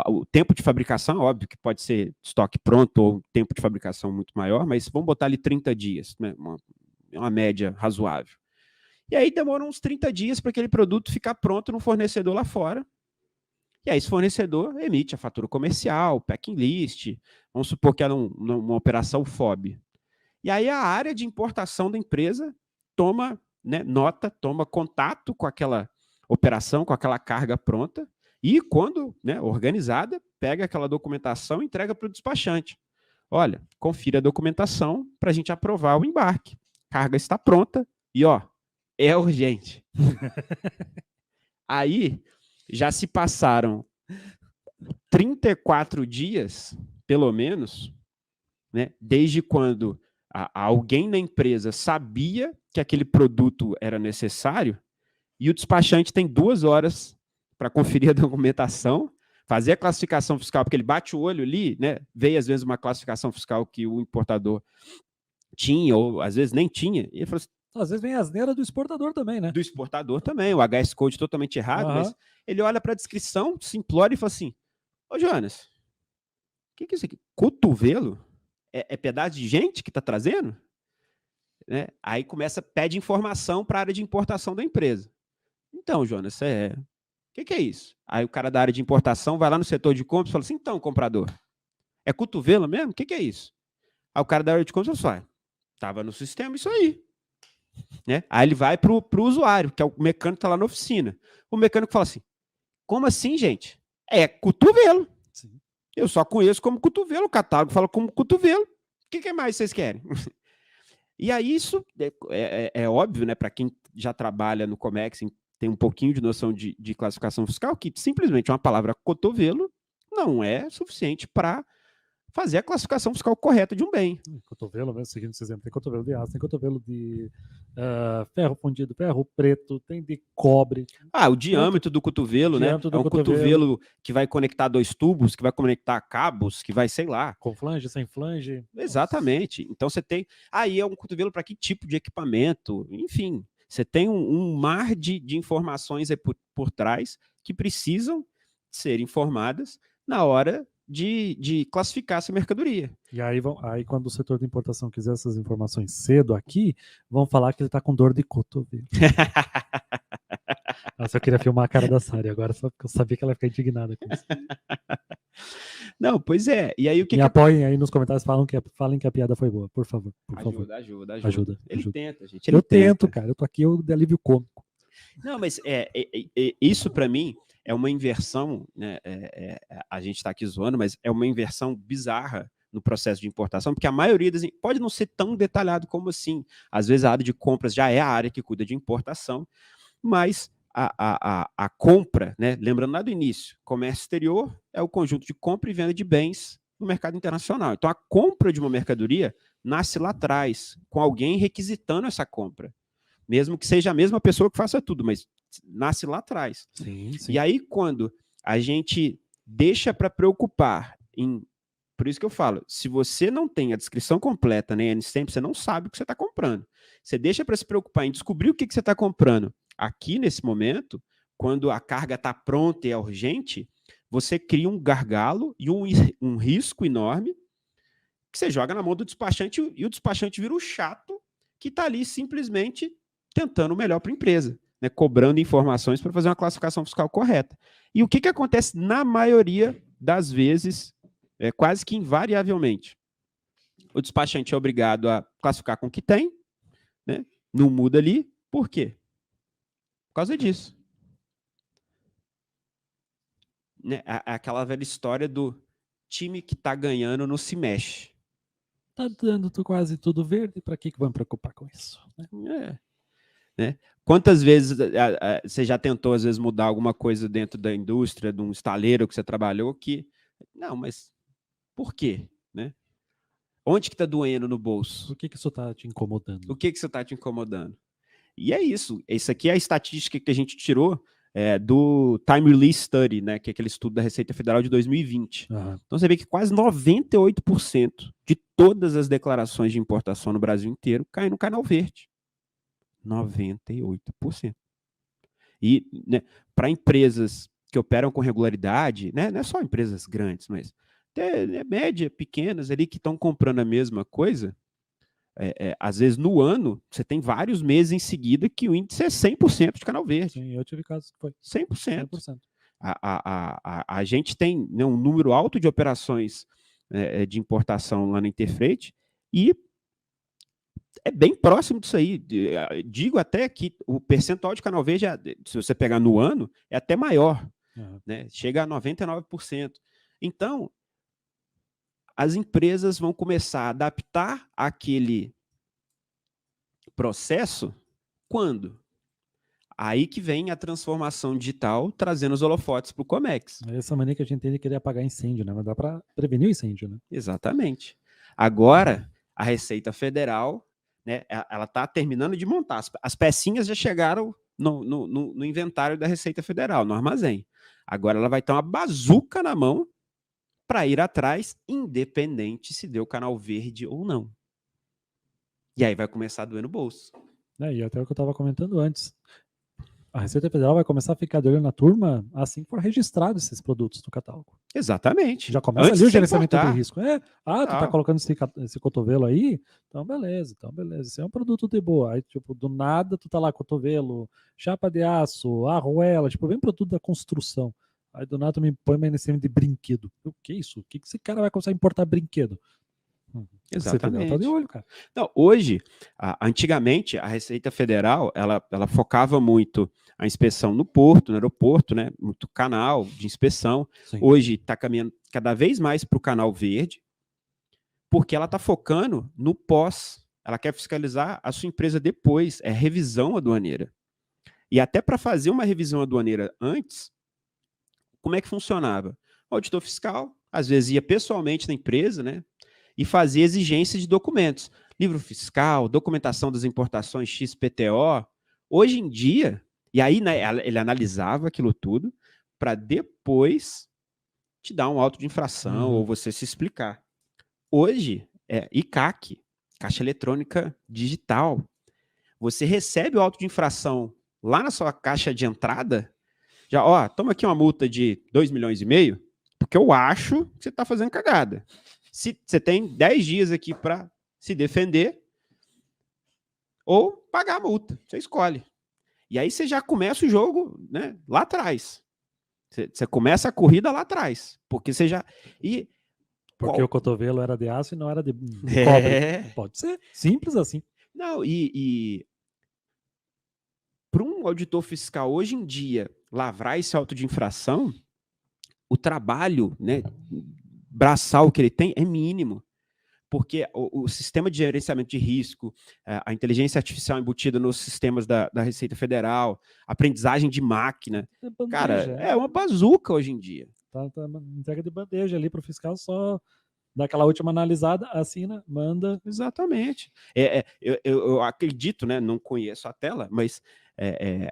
o tempo de fabricação, óbvio que pode ser estoque pronto ou tempo de fabricação muito maior, mas vamos botar ali 30 dias, né, uma média razoável. E aí demora uns 30 dias para aquele produto ficar pronto no fornecedor lá fora. E aí esse fornecedor emite a fatura comercial, packing list, vamos supor que era uma operação FOB. E aí a área de importação da empresa toma, né, nota, toma contato com aquela operação, com aquela carga pronta, e quando, né, organizada, pega aquela documentação e entrega para o despachante. Olha, confira a documentação para a gente aprovar o embarque. Carga está pronta e, é urgente. Aí, já se passaram 34 dias, pelo menos, né, desde quando alguém na empresa sabia que aquele produto era necessário, e o despachante tem 2 horas para conferir a documentação, fazer a classificação fiscal, porque ele bate o olho ali, né? Veio às vezes uma classificação fiscal que o importador tinha, ou às vezes nem tinha, e ele falou assim, às vezes vem a asneira do exportador também, né? Do exportador também, o HS Code totalmente errado, mas ele olha para a descrição, se implora e fala assim, ô Jonas, o que é isso aqui? Cotovelo? É pedaço de gente que está trazendo? Né? Aí pede informação para a área de importação da empresa. Então, Jonas, o que é isso? Aí o cara da área de importação vai lá no setor de compras e fala assim, então, comprador, é cotovelo mesmo? O que é isso? Aí o cara da área de compras fala, estava no sistema isso aí. Né? Aí ele vai para o usuário, que é o mecânico que está lá na oficina. O mecânico fala assim, Como assim, gente? É cotovelo. Sim. Eu só conheço como cotovelo, o catálogo fala como cotovelo. O que mais vocês querem? E aí isso é óbvio, né, para quem já trabalha no Comex, tem um pouquinho de noção de classificação fiscal, que simplesmente uma palavra cotovelo não é suficiente para fazer a classificação fiscal correta de um bem. Cotovelo, mesmo, seguindo esse exemplo, tem cotovelo de aço, tem cotovelo de ferro fundido, ferro preto, tem de cobre. O diâmetro do cotovelo, né? É um cotovelo que vai conectar 2 tubos, que vai conectar cabos, que vai, sei lá. Com flange, sem flange. Exatamente. Nossa. Então você tem. Aí é um cotovelo para que tipo de equipamento? Enfim, você tem um mar de informações aí por trás que precisam ser informadas na hora de classificar essa mercadoria. E aí, quando o setor de importação quiser essas informações cedo aqui, vão falar que ele está com dor de cotovelo. Nossa, eu queria filmar a cara da Sari agora, só porque eu sabia que ela ia ficar indignada com isso. Não, pois é. E aí o que Me apoiem aí nos comentários, falem que a piada foi boa, por favor. Ajuda. Ele tenta, gente. Eu tento, cara. Eu tô aqui, eu de alívio cômico. Não, mas isso para mim é uma inversão, né? A gente está aqui zoando, mas é uma inversão bizarra no processo de importação, porque a maioria pode não ser tão detalhado como assim. Às vezes a área de compras já é a área que cuida de importação, mas a compra, né? Lembrando lá do início, comércio exterior é o conjunto de compra e venda de bens no mercado internacional. Então a compra de uma mercadoria nasce lá atrás, com alguém requisitando essa compra. Mesmo que seja a mesma pessoa que faça tudo, mas nasce lá atrás. Sim. E aí, quando a gente deixa para preocupar em... Por isso que eu falo, se você não tem a descrição completa, nem N-Stamp, você não sabe o que você está comprando. Você deixa para se preocupar em descobrir o que você está comprando aqui nesse momento, quando a carga está pronta e é urgente, você cria um gargalo e um risco enorme que você joga na mão do despachante e o despachante vira o chato que está ali simplesmente tentando o melhor para a empresa, né, cobrando informações para fazer uma classificação fiscal correta. E o que acontece na maioria das vezes, quase que invariavelmente? O despachante é obrigado a classificar com o que tem, né, não muda ali. Por quê? Por causa disso. Né, aquela velha história do time que está ganhando não se mexe. Tá dando quase tudo verde, para que vamos preocupar com isso? Né? Quantas vezes você já tentou, às vezes, mudar alguma coisa dentro da indústria, de um estaleiro que você trabalhou, que... Não, mas por quê? Né? Onde que está doendo no bolso? Por que isso está te incomodando? O que isso está te incomodando? E é isso. Isso aqui é a estatística que a gente tirou do Time Release Study, né, que é aquele estudo da Receita Federal de 2020. Uhum. Então você vê que quase 98% de todas as declarações de importação no Brasil inteiro caem no canal verde. 98%. E, né, para empresas que operam com regularidade, né, não é só empresas grandes, mas até média, pequenas ali que estão comprando a mesma coisa, às vezes no ano, você tem vários meses em seguida que o índice é 100% de canal verde. Sim, eu tive casos que foi 100%. 100%. A gente tem, né, um número alto de operações de importação lá na Interfreight e é bem próximo disso aí. Digo até que o percentual de canal verde, se você pegar no ano, é até maior. Uhum. Né? Chega a 99%. Então, as empresas vão começar a adaptar aquele processo quando? Aí que vem a transformação digital trazendo os holofotes para o Comex. Essa mania que a gente tem de querer apagar incêndio, né? Mas dá para prevenir o incêndio, né? Exatamente. Agora, a Receita Federal, né, ela está terminando de montar. As pecinhas já chegaram no inventário da Receita Federal, no armazém. Agora ela vai ter uma bazuca na mão para ir atrás, independente se deu canal verde ou não. E aí vai começar a doer no bolso. E até o que eu estava comentando antes. A Receita Federal vai começar a ficar de olho na turma assim que for registrado esses produtos no catálogo. Exatamente. Já começa ali o gerenciamento de risco. Tu tá colocando esse cotovelo aí? Então, beleza. Esse é um produto de boa. Aí, tipo, do nada, tu tá lá, cotovelo, chapa de aço, arruela, tipo, vem produto da construção. Aí, do nada, tu me põe uma NCM de brinquedo. O que é isso? O que esse cara vai começar a importar brinquedo? Exatamente. Tá de olho, cara. Então, hoje, antigamente, a Receita Federal, ela focava muito a inspeção no porto, no aeroporto, né? Muito canal de inspeção. Sim. Hoje está caminhando cada vez mais para o canal verde, porque ela está focando no pós. Ela quer fiscalizar a sua empresa depois, é revisão aduaneira. E até para fazer uma revisão aduaneira antes, como é que funcionava? O auditor fiscal, às vezes, ia pessoalmente na empresa, né? E fazia exigência de documentos. Livro fiscal, documentação das importações XPTO. Hoje em dia, e aí, né, ele analisava aquilo tudo para depois te dar um auto de infração ou você se explicar. Hoje, é ICAC, Caixa Eletrônica Digital. Você recebe o auto de infração lá na sua caixa de entrada, já, ó, toma aqui uma multa de 2,5 milhões, porque eu acho que você está fazendo cagada. Se você tem 10 dias aqui para se defender ou pagar a multa, você escolhe. E aí você já começa o jogo, né, lá atrás. Você começa a corrida lá atrás, porque você já... Porque o cotovelo era de aço e não era de cobre. Pode ser, simples assim. Não, para um auditor fiscal hoje em dia lavrar esse auto de infração, o trabalho, né, braçal que ele tem é mínimo, porque o sistema de gerenciamento de risco, a inteligência artificial embutida nos sistemas da Receita Federal, aprendizagem de máquina, cara, é uma bazuca hoje em dia. Tá entrega de bandeja ali para o fiscal, só dá aquela última analisada, assina, manda. Exatamente. Eu acredito, né, não conheço a tela, mas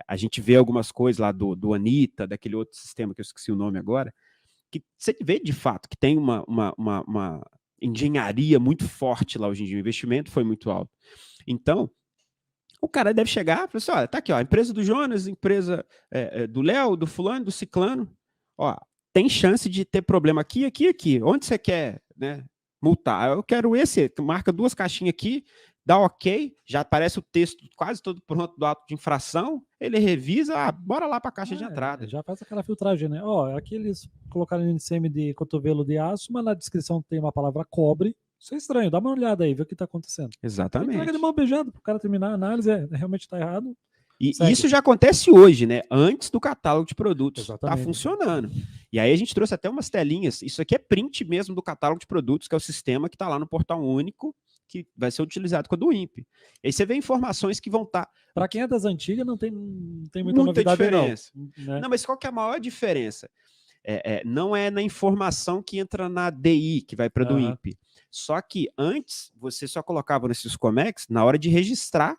a gente vê algumas coisas lá do Anitta, daquele outro sistema que eu esqueci o nome agora, que você vê de fato que tem uma engenharia muito forte lá hoje em dia, o investimento foi muito alto. Então, o cara deve chegar e falar assim, olha, tá aqui, ó, a empresa do Jonas, empresa do Léo, do fulano, do ciclano, ó, tem chance de ter problema aqui, aqui, aqui. Onde você quer, né, multar? Eu quero esse, marca 2 caixinhas aqui, dá ok, já aparece o texto quase todo pronto do ato de infração, ele revisa, bora lá para a caixa de entrada. Já faz aquela filtragem, né? Ó, aqui eles colocaram no NCM de cotovelo de aço, mas na descrição tem uma palavra cobre. Isso é estranho, dá uma olhada aí, vê o que está acontecendo. Exatamente. Entrega de mão beijada para o cara terminar a análise, realmente está errado. E isso já acontece hoje, né? Antes do catálogo de produtos. Exatamente. Tá funcionando. E aí a gente trouxe até umas telinhas. Isso aqui é print mesmo do catálogo de produtos, que é o sistema que está lá no portal único, que vai ser utilizado com a do INPE. E aí você vê informações que vão estar... Para quem é das antigas, não tem muita novidade, diferença. Não, né? Não, mas qual que é a maior diferença? Não é na informação que entra na DI, que vai para a do INPE. Só que antes, você só colocava nesses Comex na hora de registrar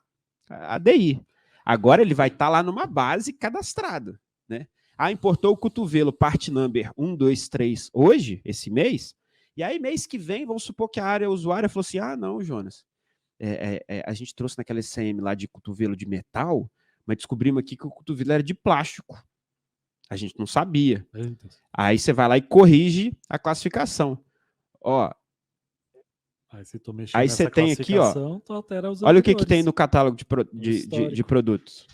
a DI. Agora ele vai estar lá numa base cadastrada, né? Importou o cotovelo, part number 1, 2, 3 hoje, esse mês, e aí mês que vem, vamos supor que a área usuária falou assim, não, Jonas, a gente trouxe naquela SCM lá de cotovelo de metal, mas descobrimos aqui que o cotovelo era de plástico. A gente não sabia. Aí você vai lá e corrige a classificação. Ó, aí você tem aqui, ó, olha o que tem no catálogo de produtos.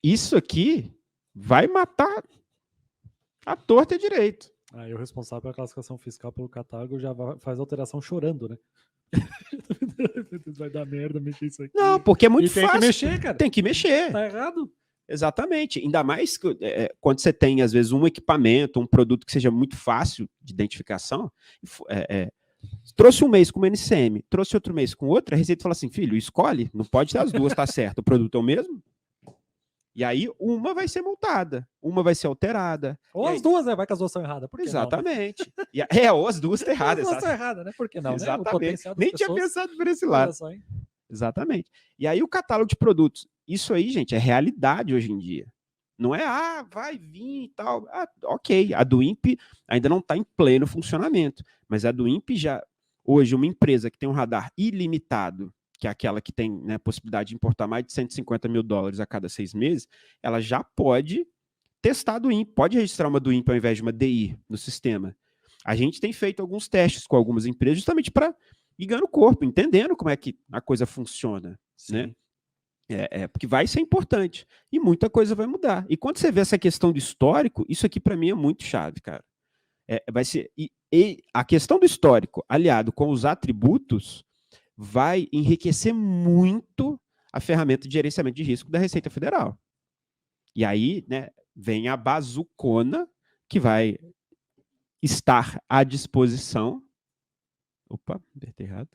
Isso aqui vai matar a torta e direito. Aí o responsável pela classificação fiscal pelo catálogo já faz alteração chorando, né? Vai dar merda mexer isso aqui. Não, porque é muito fácil. Tem que mexer, cara. Tem que mexer. Tá errado. Exatamente. Ainda mais que, quando você tem, às vezes, um equipamento, um produto que seja muito fácil de identificação. Trouxe um mês com uma NCM, trouxe outro mês com outra, a Receita fala assim, filho, escolhe, não pode ter as duas, tá certo, o produto é o mesmo. E aí, uma vai ser multada, uma vai ser alterada. Ou as duas, vai que as duas são erradas. Exatamente. Não, né? Ou as duas estão erradas. As duas estão erradas, né? Por que não? Exatamente. Né? Nem tinha pensado por esse lado. Só, exatamente. E aí, o catálogo de produtos. Isso aí, gente, é realidade hoje em dia. Não é, vai vir e tal. Ok, a do INPE ainda não está em pleno funcionamento, mas a do INPE já, hoje, uma empresa que tem um radar ilimitado, que é aquela que tem, né, possibilidade de importar mais de $150 mil a cada 6 meses, ela já pode testar a do INPE, pode registrar uma do INPE ao invés de uma DI no sistema. A gente tem feito alguns testes com algumas empresas justamente para ir ganhando corpo, entendendo como é que a coisa funciona, né? Porque vai ser importante e muita coisa vai mudar. E quando você vê essa questão do histórico, isso aqui para mim é muito chave, cara. Vai ser e a questão do histórico, aliado com os atributos, vai enriquecer muito a ferramenta de gerenciamento de risco da Receita Federal. E aí, né, vem a bazucona que vai estar à disposição. Opa, apertei errado.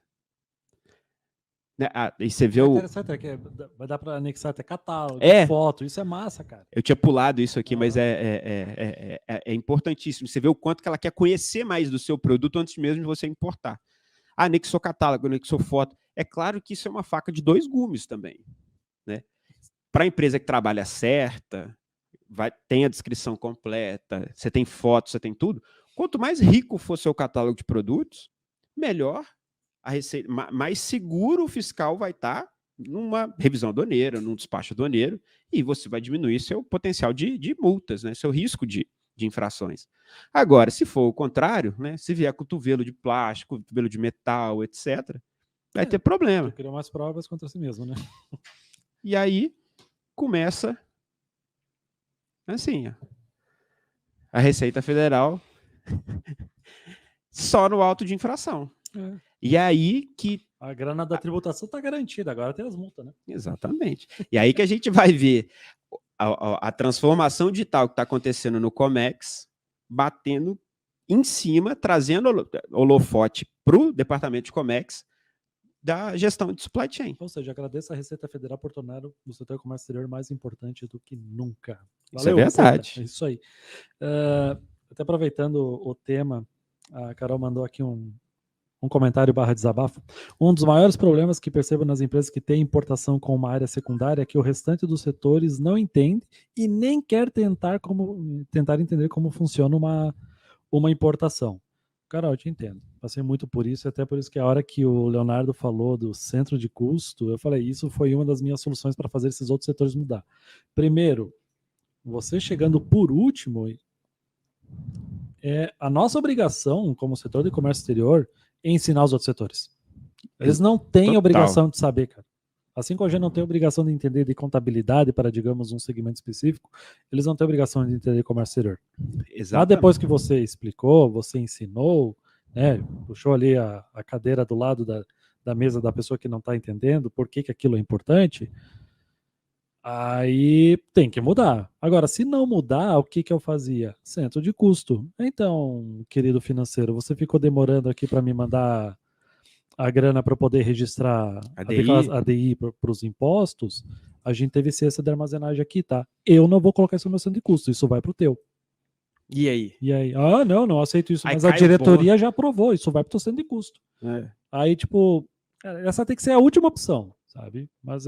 E você vê interessante, vai dar para anexar até catálogo, foto, isso é massa, cara. Eu tinha pulado isso aqui, mas é importantíssimo. Você vê o quanto que ela quer conhecer mais do seu produto antes mesmo de você importar. Anexou catálogo, anexou foto. É claro que isso é uma faca de dois gumes também, né? Para a empresa que trabalha certa, tem a descrição completa, você tem fotos, você tem tudo. Quanto mais rico for seu catálogo de produtos, melhor a receita, mais seguro o fiscal vai estar numa revisão aduaneira, num despacho aduaneiro, e você vai diminuir seu potencial de multas, né? Seu risco de infrações. Agora, se for o contrário, né? Se vier cotovelo de plástico, cotovelo de metal, etc., vai ter problema. Criar mais provas contra si mesmo, né? E aí começa assim, a Receita Federal só no auto de infração. E aí que a grana da tributação está garantida, agora tem as multas, né? Exatamente. E aí que a gente vai ver a transformação digital que está acontecendo no Comex, batendo em cima, trazendo holofote para o departamento de Comex da gestão de supply chain. Ou seja, agradeço a Receita Federal por tornar o setor comércio exterior mais importante do que nunca. Valeu, isso é verdade. É isso aí. Até aproveitando o tema, a Carol mandou aqui um comentário / desabafo. Um dos maiores problemas que percebo nas empresas que têm importação com uma área secundária é que o restante dos setores não entende e nem quer tentar entender como funciona uma importação. Carol, eu te entendo. Passei muito por isso, até por isso que a hora que o Leonardo falou do centro de custo, eu falei, isso foi uma das minhas soluções para fazer esses outros setores mudar. Primeiro, você chegando por último, é a nossa obrigação como setor de comércio exterior é ensinar os outros setores. Eles não têm obrigação de saber, cara. Assim como a gente não tem obrigação de entender de contabilidade para, digamos, um segmento específico, eles não têm obrigação de entender comércio exterior. Exatamente. Mas depois que você explicou, você ensinou, né, puxou ali a cadeira do lado da mesa da pessoa que não está entendendo por que aquilo é importante, aí tem que mudar. Agora, se não mudar, o que eu fazia? Centro de custo. Então, querido financeiro, você ficou demorando aqui para me mandar a grana para poder registrar a ADI para os impostos, a gente teve cesta de armazenagem aqui, tá? Eu não vou colocar isso no meu centro de custo, isso vai para o teu. E aí? Ah, não aceito isso, mas a diretoria já aprovou, isso vai para o teu centro de custo. Aí, tipo, essa tem que ser a última opção, sabe? Mas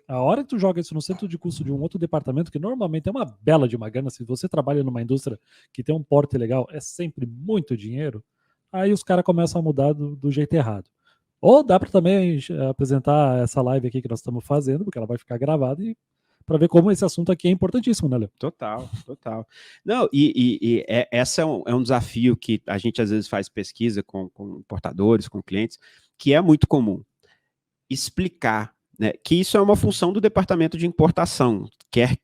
a hora que tu joga isso no centro de custo de um outro departamento, que normalmente é uma bela de uma grana, se você trabalha numa indústria que tem um porte legal, é sempre muito dinheiro, aí os caras começam a mudar do jeito errado. Ou dá para também apresentar essa live aqui que nós estamos fazendo, porque ela vai ficar gravada, e para ver como esse assunto aqui é importantíssimo, né, Léo? Total. Não, essa é um desafio que a gente às vezes faz pesquisa com importadores, com clientes, que é muito comum. Explicar, né, que isso é uma função do departamento de importação, quer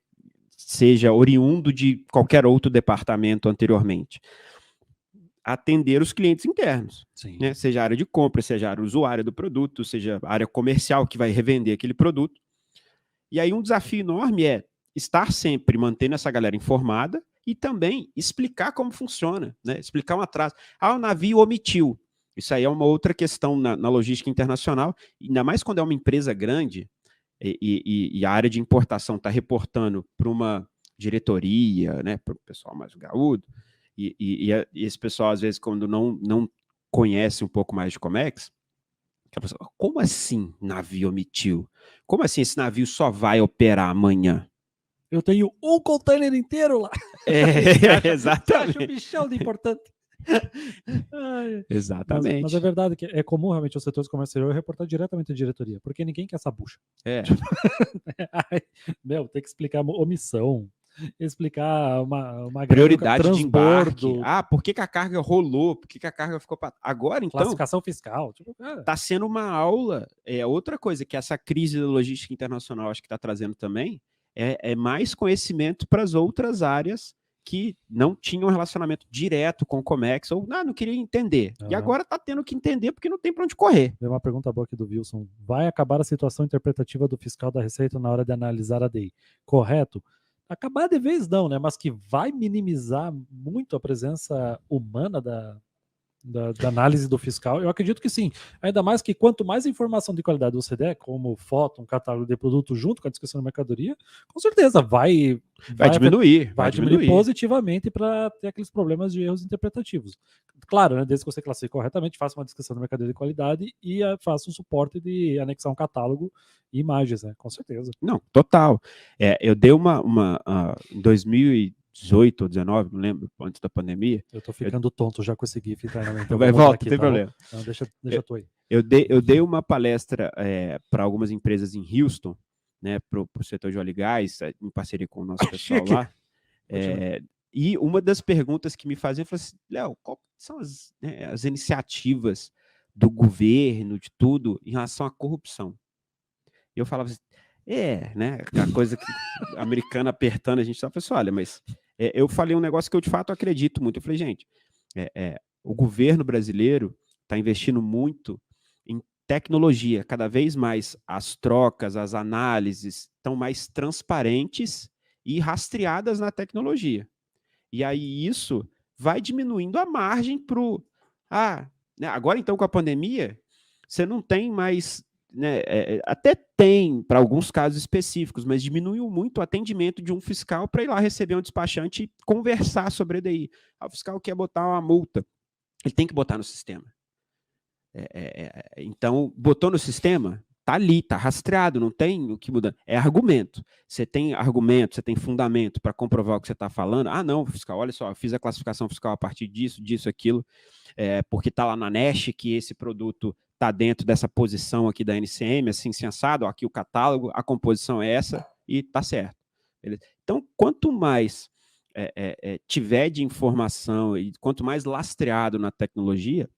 seja oriundo de qualquer outro departamento anteriormente. Atender os clientes internos, né? Seja a área de compra, seja a área usuária do produto, seja a área comercial que vai revender aquele produto. E aí um desafio enorme é estar sempre mantendo essa galera informada e também explicar como funciona, né? Explicar um atraso. O navio omitiu. Isso aí é uma outra questão na logística internacional, ainda mais quando é uma empresa grande e a área de importação está reportando para uma diretoria, né, para o pessoal mais gaúdo. E esse pessoal, às vezes, quando não conhece um pouco mais de Comex, como assim navio omitiu? Como assim esse navio só vai operar amanhã? Eu tenho um container inteiro lá. Exatamente. Você acha o bichão de importante? Exatamente. Mas é verdade que é comum realmente os setores comerciais reportar diretamente à diretoria, porque ninguém quer essa bucha. Tem que explicar omissão, explicar uma prioridade de embarque. Por que a carga rolou? Por que a carga ficou para... Agora, então... Classificação fiscal. Está sendo uma aula. Outra coisa que essa crise da logística internacional acho que está trazendo também é mais conhecimento para as outras áreas que não tinham relacionamento direto com o Comex ou não queria entender. E agora está tendo que entender porque não tem para onde correr. Tem uma pergunta boa aqui do Wilson. Vai acabar a situação interpretativa do fiscal da Receita na hora de analisar a DI? Correto? Acabar de vez não, né? Mas que vai minimizar muito a presença humana da análise do fiscal, eu acredito que sim. Ainda mais que quanto mais informação de qualidade você der, como foto, um catálogo de produto junto com a descrição da mercadoria, com certeza vai diminuir. Vai diminuir positivamente para ter aqueles problemas de erros interpretativos. Claro, né, desde que você classifique corretamente, faça uma descrição da mercadoria de qualidade e faça um suporte de anexar um catálogo e imagens, né? Com certeza. Não, total. Eu dei em 2018 ou 2019, não lembro, antes da pandemia. Eu tô ficando tonto já com esse GIF internamente. Então vai volta, não tem problema. Não, deixa tu aí. Eu dei uma palestra para algumas empresas em Houston, né, para o setor de óleo e gás, em parceria com o nosso pessoal lá. E uma das perguntas que me faziam, eu falei assim, Léo, quais são as iniciativas do governo, de tudo, em relação à corrupção? E eu falava assim, né, a coisa que a americana apertando, a gente estava falando assim, olha, mas eu falei um negócio que eu de fato acredito muito. Eu falei, gente, o governo brasileiro está investindo muito em tecnologia, cada vez mais as trocas, as análises estão mais transparentes e rastreadas na tecnologia. E aí isso vai diminuindo a margem para o... né, agora então com a pandemia, você não tem mais... Né, até tem para alguns casos específicos, mas diminuiu muito o atendimento de um fiscal para ir lá receber um despachante e conversar sobre a EDI. O fiscal quer botar uma multa, ele tem que botar no sistema. Então, botou no sistema, tá ali, tá rastreado, não tem o que mudar. É argumento. Você tem argumento, você tem fundamento para comprovar o que você está falando. Não, fiscal, olha só, eu fiz a classificação fiscal a partir disso, aquilo, porque está lá na NESH que esse produto está dentro dessa posição aqui da NCM, assim, sensado, aqui o catálogo, a composição é essa e está certo. Beleza? Então, quanto mais tiver de informação e quanto mais lastreado na tecnologia,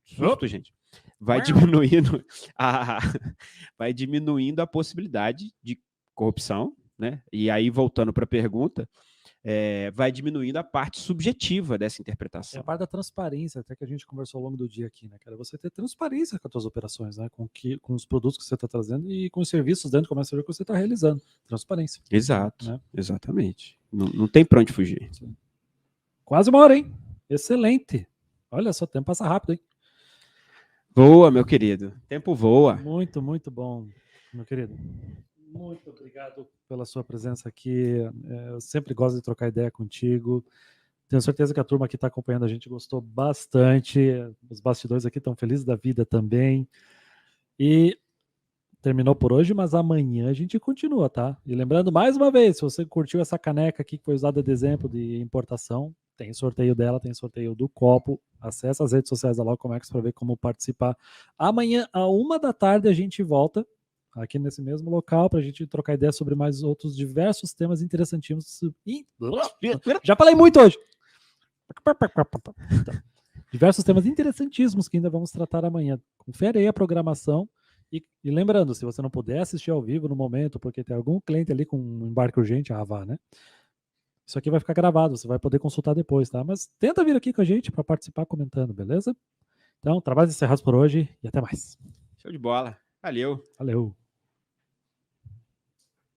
susto, gente, vai diminuindo a possibilidade de corrupção, né? E aí, voltando para a pergunta, vai diminuindo a parte subjetiva dessa interpretação. É a parte da transparência, até que a gente conversou ao longo do dia aqui, né, cara? Você ter transparência com as suas operações, né? Com os produtos que você está trazendo e com os serviços dentro do comércio exterior que você está realizando. Transparência. Exato, né? Exatamente. Não tem para onde fugir. Sim. Quase 1 hora, hein? Excelente. Olha só, o tempo passa rápido, hein? Voa, meu querido. Tempo voa. Muito, muito bom, meu querido. Muito obrigado pela sua presença aqui. Eu sempre gosto de trocar ideia contigo. Tenho certeza que a turma que está acompanhando a gente gostou bastante. Os bastidores aqui estão felizes da vida também. E terminou por hoje, mas amanhã a gente continua, tá? E lembrando mais uma vez, se você curtiu essa caneca aqui que foi usada de exemplo de importação, tem sorteio dela, tem sorteio do copo. Acesse as redes sociais da Locomex para ver como participar. Amanhã, à 13h, a gente volta aqui nesse mesmo local para a gente trocar ideia sobre mais outros diversos temas interessantíssimos. Já falei muito hoje! Então, diversos temas interessantíssimos que ainda vamos tratar amanhã. Confere aí a programação. E lembrando, se você não puder assistir ao vivo no momento, porque tem algum cliente ali com um embarque urgente, vá, né? Isso aqui vai ficar gravado, você vai poder consultar depois, tá? Mas tenta vir aqui com a gente para participar comentando, beleza? Então, trabalhos encerrados por hoje e até mais. Show de bola. Valeu. Valeu.